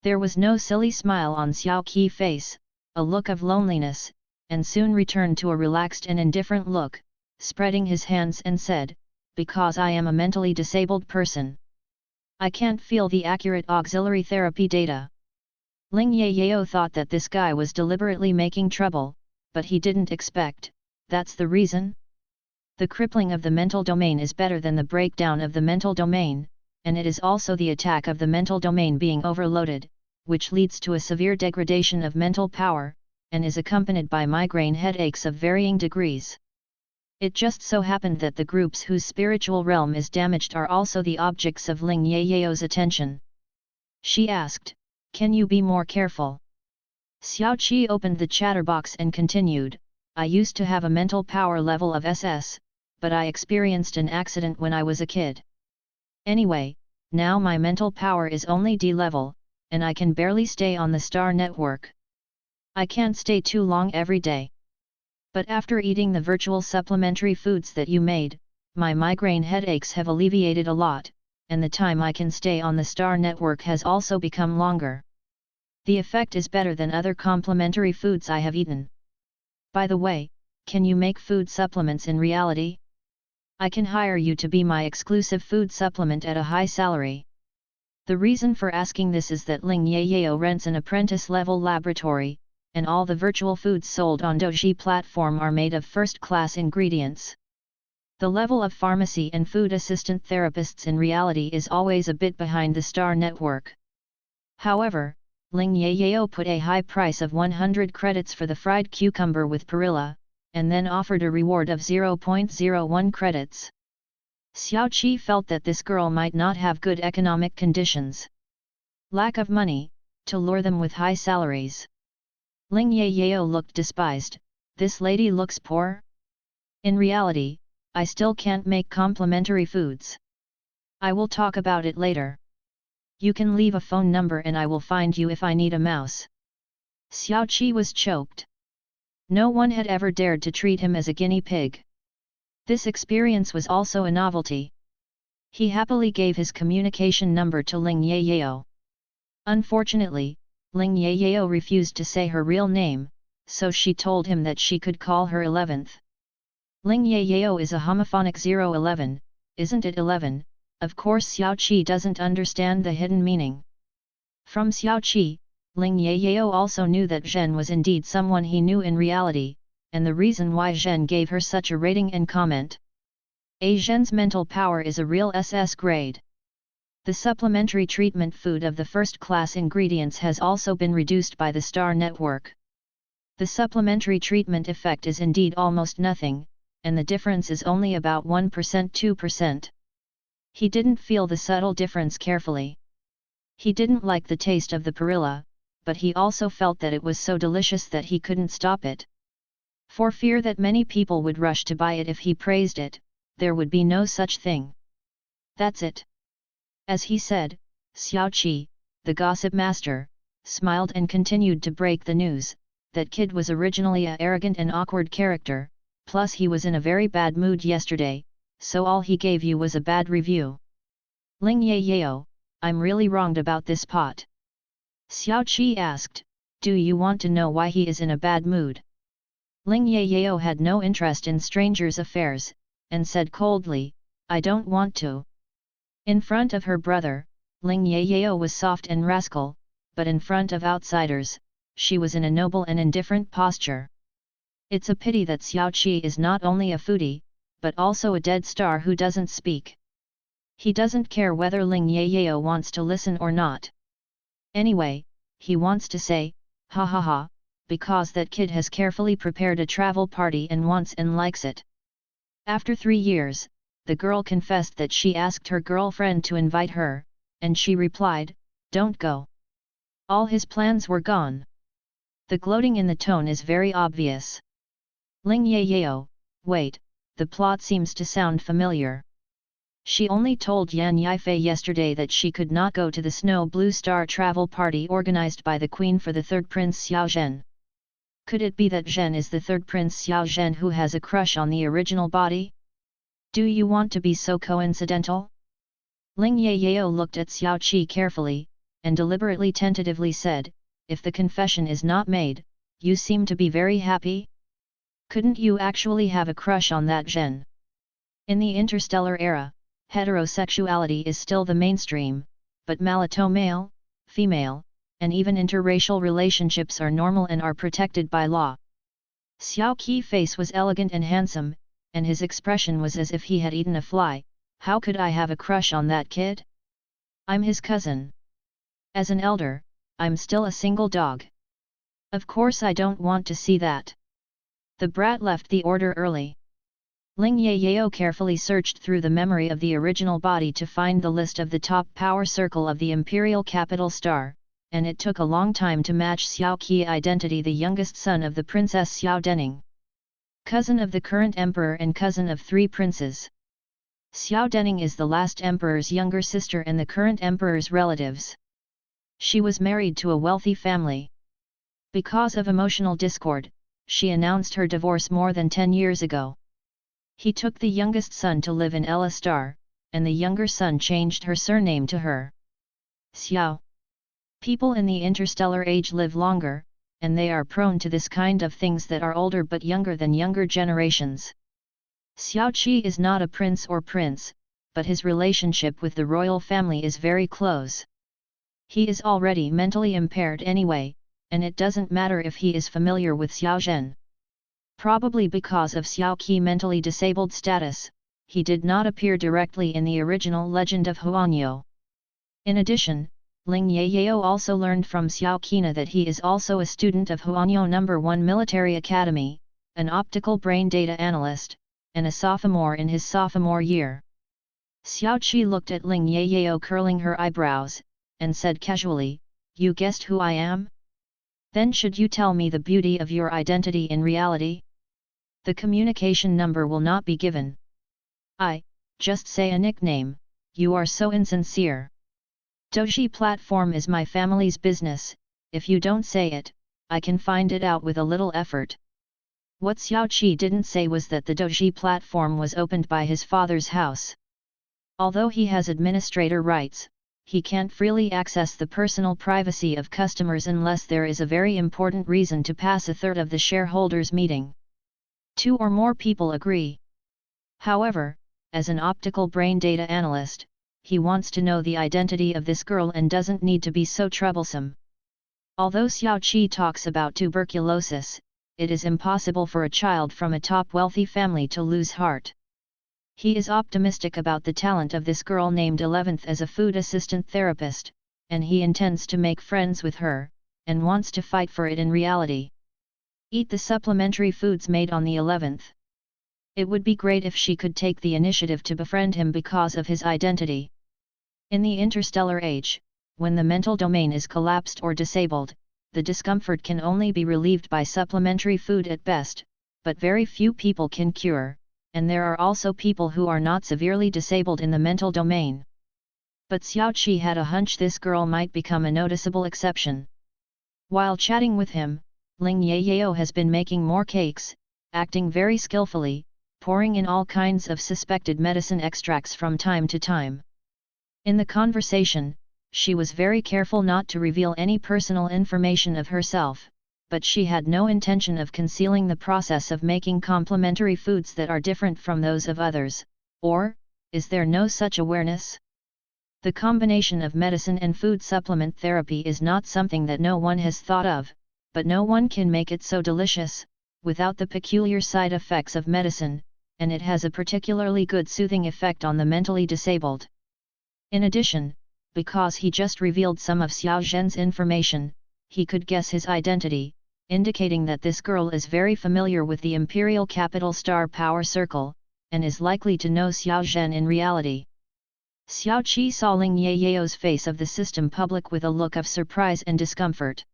There was no silly smile on Xiao Qi's face, a look of loneliness, and soon returned to a relaxed and indifferent look, spreading his hands and said, because I am a mentally disabled person. I can't feel the accurate auxiliary therapy data. Ling Yao thought that this guy was deliberately making trouble, but he didn't expect, that's the reason? The crippling of the mental domain is better than the breakdown of the mental domain, and it is also the attack of the mental domain being overloaded, which leads to a severe degradation of mental power, and is accompanied by migraine headaches of varying degrees. It just so happened that the groups whose spiritual realm is damaged are also the objects of Ling Yao's attention. She asked, can you be more careful? Xiao Qi opened the chatterbox and continued, I used to have a mental power level of SS, but I experienced an accident when I was a kid. Anyway, now my mental power is only D level, and I can barely stay on the Star Network. I can't stay too long every day. But after eating the virtual supplementary foods that you made, my migraine headaches have alleviated a lot, and the time I can stay on the Star Network has also become longer. The effect is better than other complementary foods I have eaten. By the way, can you make food supplements in reality? I can hire you to be my exclusive food supplement at a high salary. The reason for asking this is that Ling Yao rents an apprentice-level laboratory, and all the virtual foods sold on Douji platform are made of first-class ingredients. The level of pharmacy and food assistant therapists in reality is always a bit behind the Star Network. However, Ling Yao put a high price of 100 credits for the fried cucumber with perilla, and then offered a reward of 0.01 credits. Xiao Qi felt that this girl might not have good economic conditions. Lack of money, to lure them with high salaries. Ling Yao looked despised, this lady looks poor? In reality, I still can't make complimentary foods. I will talk about it later. You can leave a phone number and I will find you if I need a mouse. Xiao Qi was choked. No one had ever dared to treat him as a guinea pig. This experience was also a novelty. He happily gave his communication number to Ling Yao. Unfortunately, Ling Yao refused to say her real name, so she told him that she could call her 11th. Ling Yao is a homophonic 011, isn't it 11? Of course Xiao Qi doesn't understand the hidden meaning. From Xiao Qi, Ling Yao also knew that Zhen was indeed someone he knew in reality, and the reason why Zhen gave her such a rating and comment. Zhen's mental power is a real SS grade. The supplementary treatment food of the first-class ingredients has also been reduced by the Star Network. The supplementary treatment effect is indeed almost nothing, and the difference is only about 1% 2%. He didn't feel the subtle difference carefully. He didn't like the taste of the perilla, but he also felt that it was so delicious that he couldn't stop it. For fear that many people would rush to buy it if he praised it, there would be no such thing. That's it. As he said, Xiao Qi, the gossip master, smiled and continued to break the news, that kid was originally a arrogant and awkward character, plus he was in a very bad mood yesterday, so all he gave you was a bad review. Ling Yao, I'm really wronged about this pot. Xiao Qi asked, do you want to know why he is in a bad mood? Ling Yao had no interest in strangers' affairs, and said coldly, I don't want to. In front of her brother, Ling Yao was soft and rascal, but in front of outsiders, she was in a noble and indifferent posture. It's a pity that Xiao Qi is not only a foodie, but also a dead star who doesn't speak. He doesn't care whether Ling Yao wants to listen or not. Anyway, he wants to say, ha ha ha, because that kid has carefully prepared a travel party and wants and likes it. After 3 years, the girl confessed that she asked her girlfriend to invite her, and she replied, don't go. All his plans were gone. The gloating in the tone is very obvious. Ling Yao, wait, the plot seems to sound familiar. She only told Yan Yifei yesterday that she could not go to the Snow Blue Star travel party organized by the Queen for the third Prince Xiao Zhen. Could it be that Zhen is the third Prince Xiao Zhen who has a crush on the original body? Do you want to be so coincidental? Ling Yao looked at Xiao Qi carefully, and deliberately tentatively said, if the confession is not made, you seem to be very happy? Couldn't you actually have a crush on that Zhen? In the interstellar era, heterosexuality is still the mainstream, but malito male, female, and even interracial relationships are normal and are protected by law. Xiao Qi's face was elegant and handsome, and his expression was as if he had eaten a fly. How could I have a crush on that kid? I'm his cousin. As an elder, I'm still a single dog. Of course I don't want to see that. The brat left the order early. Ling Yao carefully searched through the memory of the original body to find the list of the top power circle of the Imperial Capital Star, and it took a long time to match Xiao Qi's identity, the youngest son of the Princess Xiao Denning. Cousin of the current emperor and cousin of 3 princes. Xiao Denning is the last emperor's younger sister and the current emperor's relatives. She was married to a wealthy family. Because of emotional discord, she announced her divorce more than 10 years ago. He took the youngest son to live in Ella Star, and the younger son changed her surname to her. Xiao. People in the interstellar age live longer, and they are prone to this kind of things that are older but younger than younger generations. Xiao Qi is not a prince or prince, but his relationship with the royal family is very close. He is already mentally impaired anyway, and it doesn't matter if he is familiar with Xiao Zhen. Probably because of Xiao Qi's mentally disabled status, he did not appear directly in the original Legend of Huanyo. In addition, Ling Yao also learned from Xiao Qi that he is also a student of Huanyo No. 1 Military Academy, an optical brain data analyst, and a sophomore in his sophomore year. Xiao Qi looked at Ling Yayao curling her eyebrows, and said casually, "You guessed who I am? Then should you tell me the beauty of your identity in reality? The communication number will not be given. Just say a nickname, you are so insincere. Doji platform is my family's business, if you don't say it, I can find it out with a little effort." What Xiao Qi didn't say was that the Doji platform was opened by his father's house. Although he has administrator rights, he can't freely access the personal privacy of customers unless there is a very important reason to pass a third of the shareholders' meeting. 2 or more people agree. However, as an optical brain data analyst, he wants to know the identity of this girl and doesn't need to be so troublesome. Although Xiao Qi talks about tuberculosis, it is impossible for a child from a top wealthy family to lose heart. He is optimistic about the talent of this girl named 11th as a food assistant therapist, and he intends to make friends with her, and wants to fight for it in reality. Eat the supplementary foods made on the 11th. It would be great if she could take the initiative to befriend him because of his identity. In the interstellar age, when the mental domain is collapsed or disabled, the discomfort can only be relieved by supplementary food at best, but very few people can cure, and there are also people who are not severely disabled in the mental domain. But Xiao Qi had a hunch this girl might become a noticeable exception. While chatting with him, Ling Yayao has been making more cakes, acting very skillfully, pouring in all kinds of suspected medicine extracts from time to time. In the conversation, she was very careful not to reveal any personal information of herself, but she had no intention of concealing the process of making complementary foods that are different from those of others, or, is there no such awareness? The combination of medicine and food supplement therapy is not something that no one has thought of, but no one can make it so delicious, without the peculiar side effects of medicine, and it has a particularly good soothing effect on the mentally disabled. In addition, because he just revealed some of Xiao Zhen's information, he could guess his identity, indicating that this girl is very familiar with the Imperial Capital Star Power Circle, and is likely to know Xiao Zhen in reality. Xiao Qi saw Ling Yayao's face of the system public with a look of surprise and discomfort.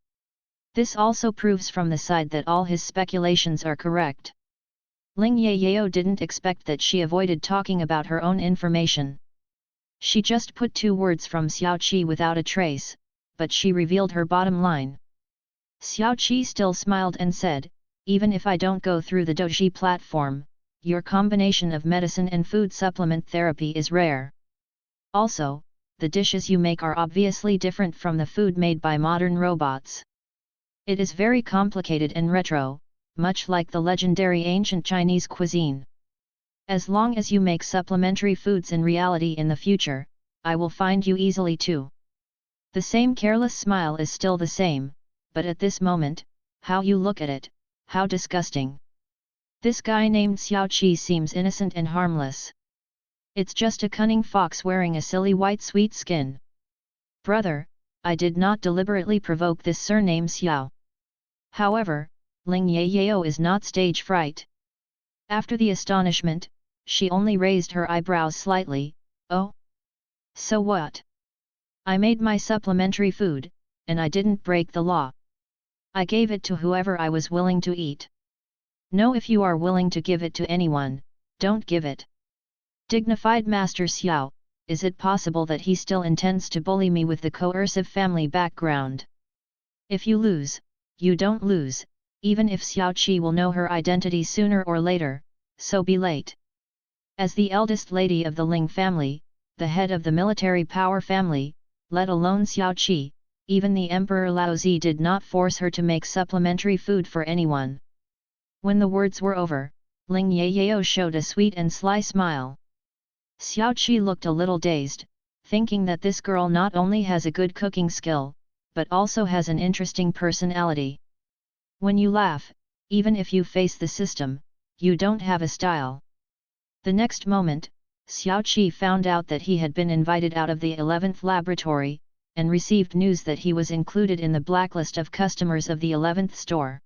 This also proves from the side that all his speculations are correct. Ling Yayao didn't expect that she avoided talking about her own information. She just put 2 words from Xiao Qi without a trace, but she revealed her bottom line. Xiao Qi still smiled and said, "Even if I don't go through the Doji platform, your combination of medicine and food supplement therapy is rare. Also, the dishes you make are obviously different from the food made by modern robots. It is very complicated and retro, much like the legendary ancient Chinese cuisine. As long as you make supplementary foods in reality in the future, I will find you easily too." The same careless smile is still the same, but at this moment, how you look at it, how disgusting. This guy named Xiao Qi seems innocent and harmless. It's just a cunning fox wearing a silly white sweet skin. Brother, I did not deliberately provoke this surname Xiao. However, Ling Yayao is not stage fright. After the astonishment, she only raised her eyebrows slightly. "Oh? So what? I made my supplementary food, and I didn't break the law. I gave it to whoever I was willing to eat. No, if you are willing to give it to anyone, don't give it." Dignified Master Xiao, is it possible that he still intends to bully me with the coercive family background? If you lose, you don't lose, even if Xiao Qi will know her identity sooner or later, so be late. As the eldest lady of the Ling family, the head of the military power family, let alone Xiao Qi, even the Emperor Laozi did not force her to make supplementary food for anyone. When the words were over, Ling Yayao showed a sweet and sly smile. Xiao Qi looked a little dazed, thinking that this girl not only has a good cooking skill, but also has an interesting personality. When you laugh, even if you face the system, you don't have a style. The next moment, Xiao Qi found out that he had been invited out of the 11th laboratory, and received news that he was included in the blacklist of customers of the 11th store.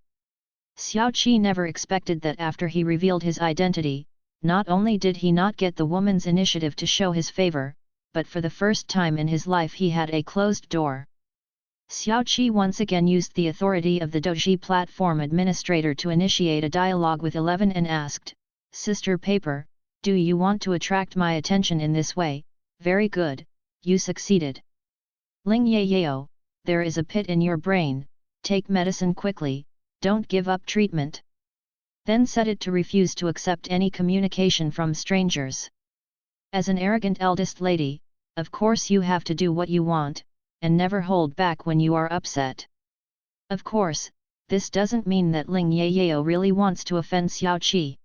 Xiao Qi never expected that after he revealed his identity, Not only did he not get the woman's initiative to show his favor, but for the first time in his life he had a closed door. Xiao Qi once again used the authority of the Doji platform administrator to initiate a dialogue with 11 and asked, "Sister Paper, do you want to attract my attention in this way? Very good, you succeeded. Ling Yao, there is a pit in your brain, take medicine quickly, don't give up treatment." Then set it to refuse to accept any communication from strangers. As an arrogant eldest lady, of course you have to do what you want, and never hold back when you are upset. Of course, this doesn't mean that Ling Yao really wants to offend Xiao Qi.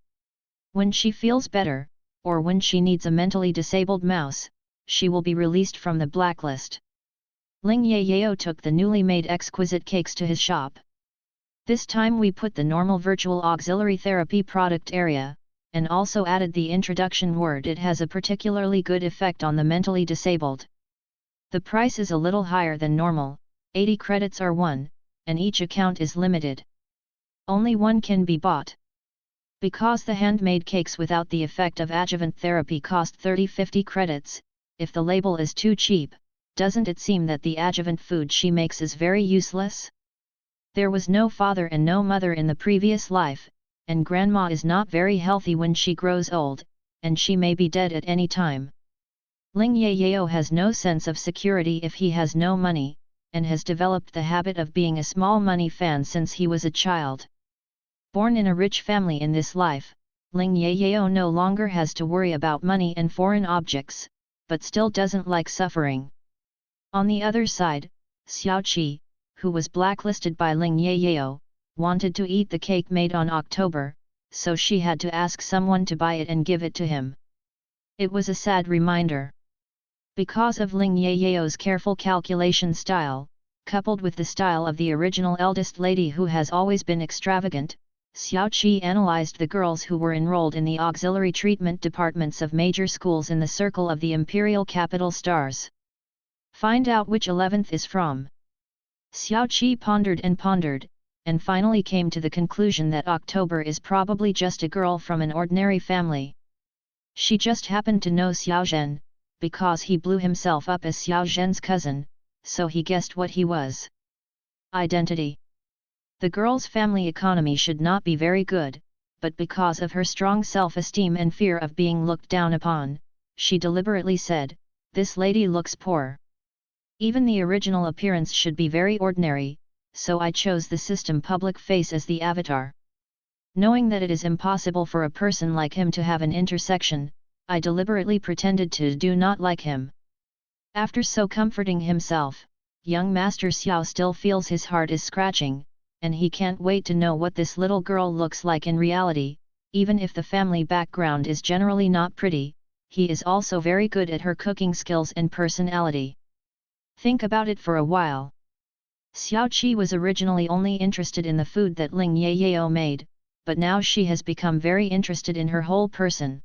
When she feels better, or when she needs a mentally disabled mouse, she will be released from the blacklist. Ling Yao took the newly made exquisite cakes to his shop. This time we put the normal virtual auxiliary therapy product area, and also added the introduction word. It has a particularly good effect on the mentally disabled. The price is a little higher than normal, 80 credits are one, and each account is limited. Only one can be bought. Because the handmade cakes without the effect of adjuvant therapy cost 30-50 credits, if the label is too cheap, doesn't it seem that the adjuvant food she makes is very useless? There was no father and no mother in the previous life, and grandma is not very healthy when she grows old, and she may be dead at any time. Ling Yao has no sense of security if he has no money, and has developed the habit of being a small money fan since he was a child. Born in a rich family in this life, Ling Yao no longer has to worry about money and foreign objects, but still doesn't like suffering. On the other side, Xiao Qi, who was blacklisted by Ling Yao, wanted to eat the cake made on October, so she had to ask someone to buy it and give it to him. It was a sad reminder. Because of Ling Yao's careful calculation style, coupled with the style of the original eldest lady who has always been extravagant, Xiao Qi analyzed the girls who were enrolled in the auxiliary treatment departments of major schools in the circle of the imperial capital stars. Find out which 11th is from. Xiao Qi pondered, and finally came to the conclusion that October is probably just a girl from an ordinary family. She just happened to know Xiao Zhen, because he blew himself up as Xiao Zhen's cousin, so he guessed what he was. Identity. The girl's family economy should not be very good, but because of her strong self-esteem and fear of being looked down upon, she deliberately said, "This lady looks poor. Even the original appearance should be very ordinary, so I chose the system public face as the avatar. Knowing that it is impossible for a person like him to have an intersection, I deliberately pretended to do not like him." After so comforting himself, young Master Xiao still feels his heart is scratching, and he can't wait to know what this little girl looks like in reality. Even if the family background is generally not pretty, he is also very good at her cooking skills and personality. Think about it for a while. Xiao Qi was originally only interested in the food that Ling Yao made, but now she has become very interested in her whole person.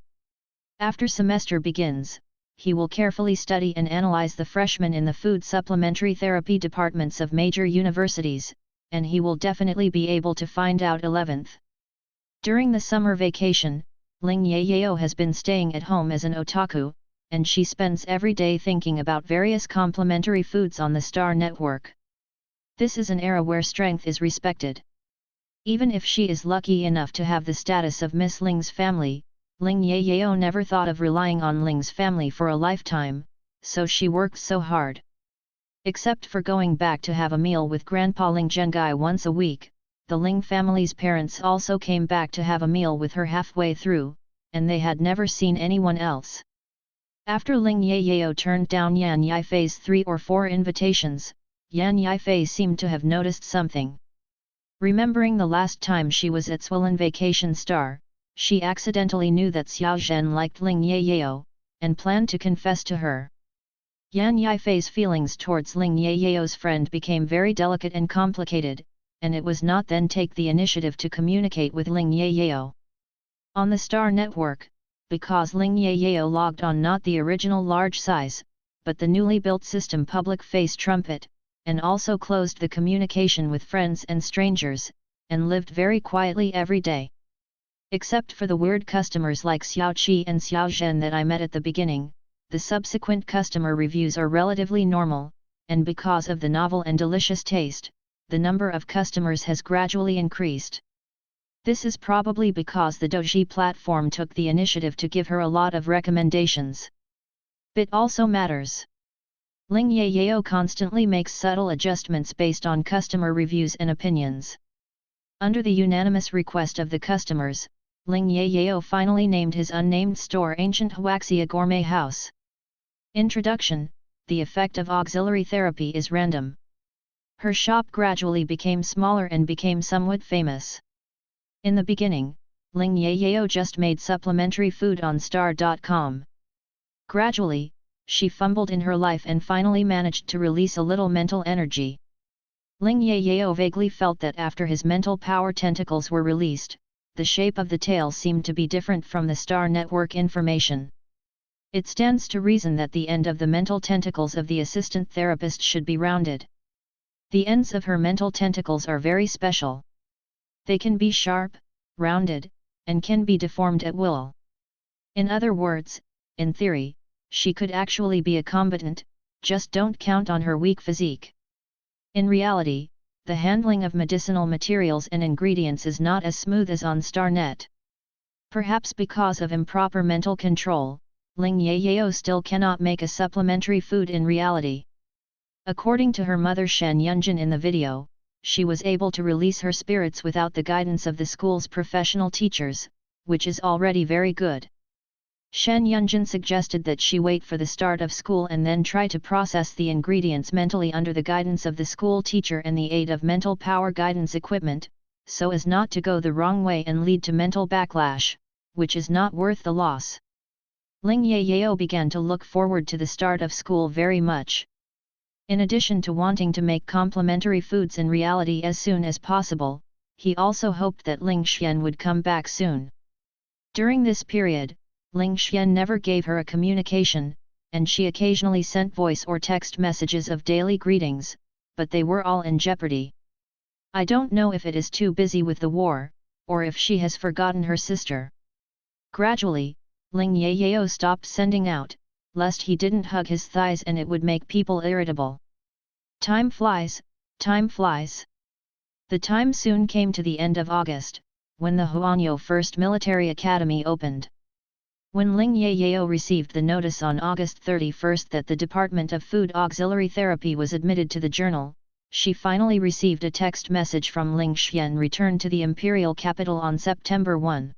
After semester begins, he will carefully study and analyze the freshmen in the food supplementary therapy departments of major universities, and he will definitely be able to find out 11th. During the summer vacation, Ling Yao has been staying at home as an otaku, and she spends every day thinking about various complementary foods on the Star Network. This is an era where strength is respected. Even if she is lucky enough to have the status of Miss Ling's family, Ling Yao never thought of relying on Ling's family for a lifetime, so she works so hard. Except for going back to have a meal with Grandpa Ling Zhengai once a week, the Ling family's parents also came back to have a meal with her halfway through, and they had never seen anyone else. After Ling Yao turned down Yan Yifei's 3 or 4 invitations, Yan Yifei seemed to have noticed something. Remembering the last time she was at Swollen Vacation Star, she accidentally knew that Xiao Zhen liked Ling Yao, and planned to confess to her. Yan Yifei's feelings towards Ling Yao's friend became very delicate and complicated, and it was not then take the initiative to communicate with Ling Yao. On the Star Network, because Ling Yao logged on not the original large size, but the newly built system public face trumpet, and also closed the communication with friends and strangers, and lived very quietly every day. Except for the weird customers like Xiao Qi and Xiao Zhen that I met at the beginning, the subsequent customer reviews are relatively normal, and because of the novel and delicious taste, the number of customers has gradually increased. This is probably because the Douji platform took the initiative to give her a lot of recommendations. Bit also matters. Ling Yayao constantly makes subtle adjustments based on customer reviews and opinions. Under the unanimous request of the customers, Ling Yayao finally named his unnamed store Ancient Huaxia Gourmet House. Introduction: the effect of auxiliary therapy is random. Her shop gradually became smaller and became somewhat famous. In the beginning, Ling Yayao just made supplementary food on star.com. Gradually, she fumbled in her life and finally managed to release a little mental energy. Ling Yayao vaguely felt that after his mental power tentacles were released, the shape of the tail seemed to be different from the star network information. It stands to reason that the end of the mental tentacles of the assistant therapist should be rounded. The ends of her mental tentacles are very special. They can be sharp, rounded, and can be deformed at will. In other words, in theory, she could actually be a combatant, just don't count on her weak physique. In reality, the handling of medicinal materials and ingredients is not as smooth as on StarNet. Perhaps because of improper mental control, Ling Yayao still cannot make a supplementary food in reality. According to her mother Shen Yunjin in the video, she was able to release her spirits without the guidance of the school's professional teachers, which is already very good. Shen Yunjin suggested that she wait for the start of school and then try to process the ingredients mentally under the guidance of the school teacher and the aid of mental power guidance equipment, so as not to go the wrong way and lead to mental backlash, which is not worth the loss. Ling Yayao began to look forward to the start of school very much. In addition to wanting to make complementary foods in reality as soon as possible, he also hoped that Ling Xian would come back soon. During this period, Ling Xian never gave her a communication, and she occasionally sent voice or text messages of daily greetings, but they were all in jeopardy. I don't know if it is too busy with the war, or if she has forgotten her sister. Gradually, Ling Yayao stopped sending out, lest he didn't hug his thighs and it would make people irritable. Time flies, time flies. The time soon came to the end of August, when the Huanyo First Military Academy opened. When Ling Yayao received the notice on August 31 that the Department of Food Auxiliary Therapy was admitted to the journal, she finally received a text message from Ling Xian returned to the imperial capital on September 1.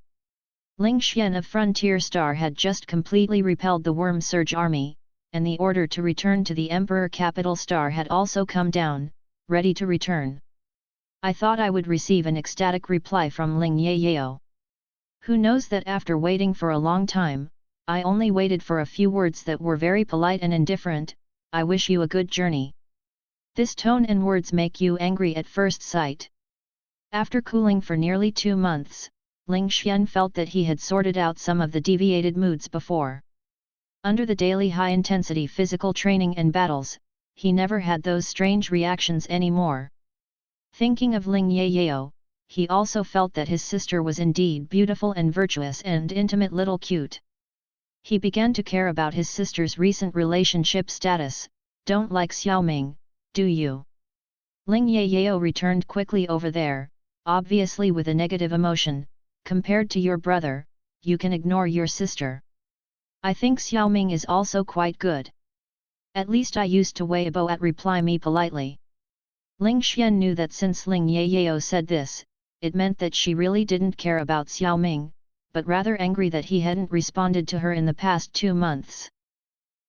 Ling Xian of Frontier Star had just completely repelled the Worm Surge army, and the order to return to the Emperor Capital Star had also come down, ready to return. I thought I would receive an ecstatic reply from Ling Yayao. Who knows that after waiting for a long time, I only waited for a few words that were very polite and indifferent, I wish you a good journey. This tone and words make you angry at first sight. After cooling for nearly 2 months, Ling Xian felt that he had sorted out some of the deviated moods before. Under the daily high-intensity physical training and battles, he never had those strange reactions anymore. Thinking of Ling Yayao, he also felt that his sister was indeed beautiful and virtuous and intimate little cute. He began to care about his sister's recent relationship status. Don't like Xiaoming, do you? Ling Yayao returned quickly over there, obviously with a negative emotion. Compared to your brother, you can ignore your sister. I think Xiaoming is also quite good. At least I used to Weibo at reply me politely. Ling Xian knew that since Ling Yayao said this, it meant that she really didn't care about Xiaoming, but rather angry that he hadn't responded to her in the past 2 months.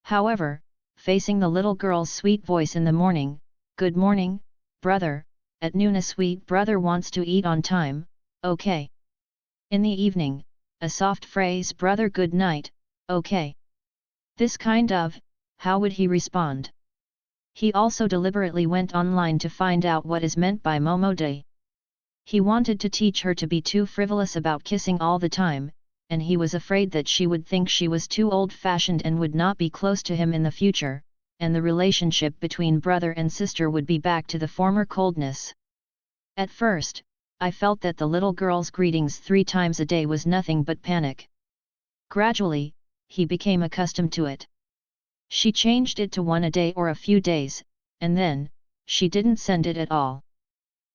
However, facing the little girl's sweet voice in the morning, "Good morning, brother, at noon a sweet brother wants to eat on time, okay." In the evening, a soft phrase "brother good night, okay." This kind of, how would he respond? He also deliberately went online to find out what is meant by Momo Day. He wanted to teach her to be too frivolous about kissing all the time, and he was afraid that she would think she was too old-fashioned and would not be close to him in the future, and the relationship between brother and sister would be back to the former coldness. At first, I felt that the little girl's greetings 3 times a day was nothing but panic. Gradually, he became accustomed to it. She changed it to 1 a day or a few days, and then, she didn't send it at all.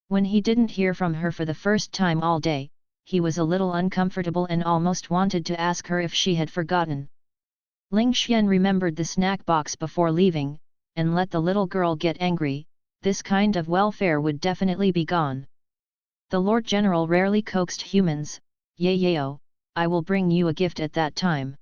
When he didn't hear from her for the first time all day, he was a little uncomfortable and almost wanted to ask her if she had forgotten. Ling Xian remembered the snack box before leaving, and let the little girl get angry. This kind of welfare would definitely be gone. The Lord General rarely coaxed humans. Yayao, I will bring you a gift at that time.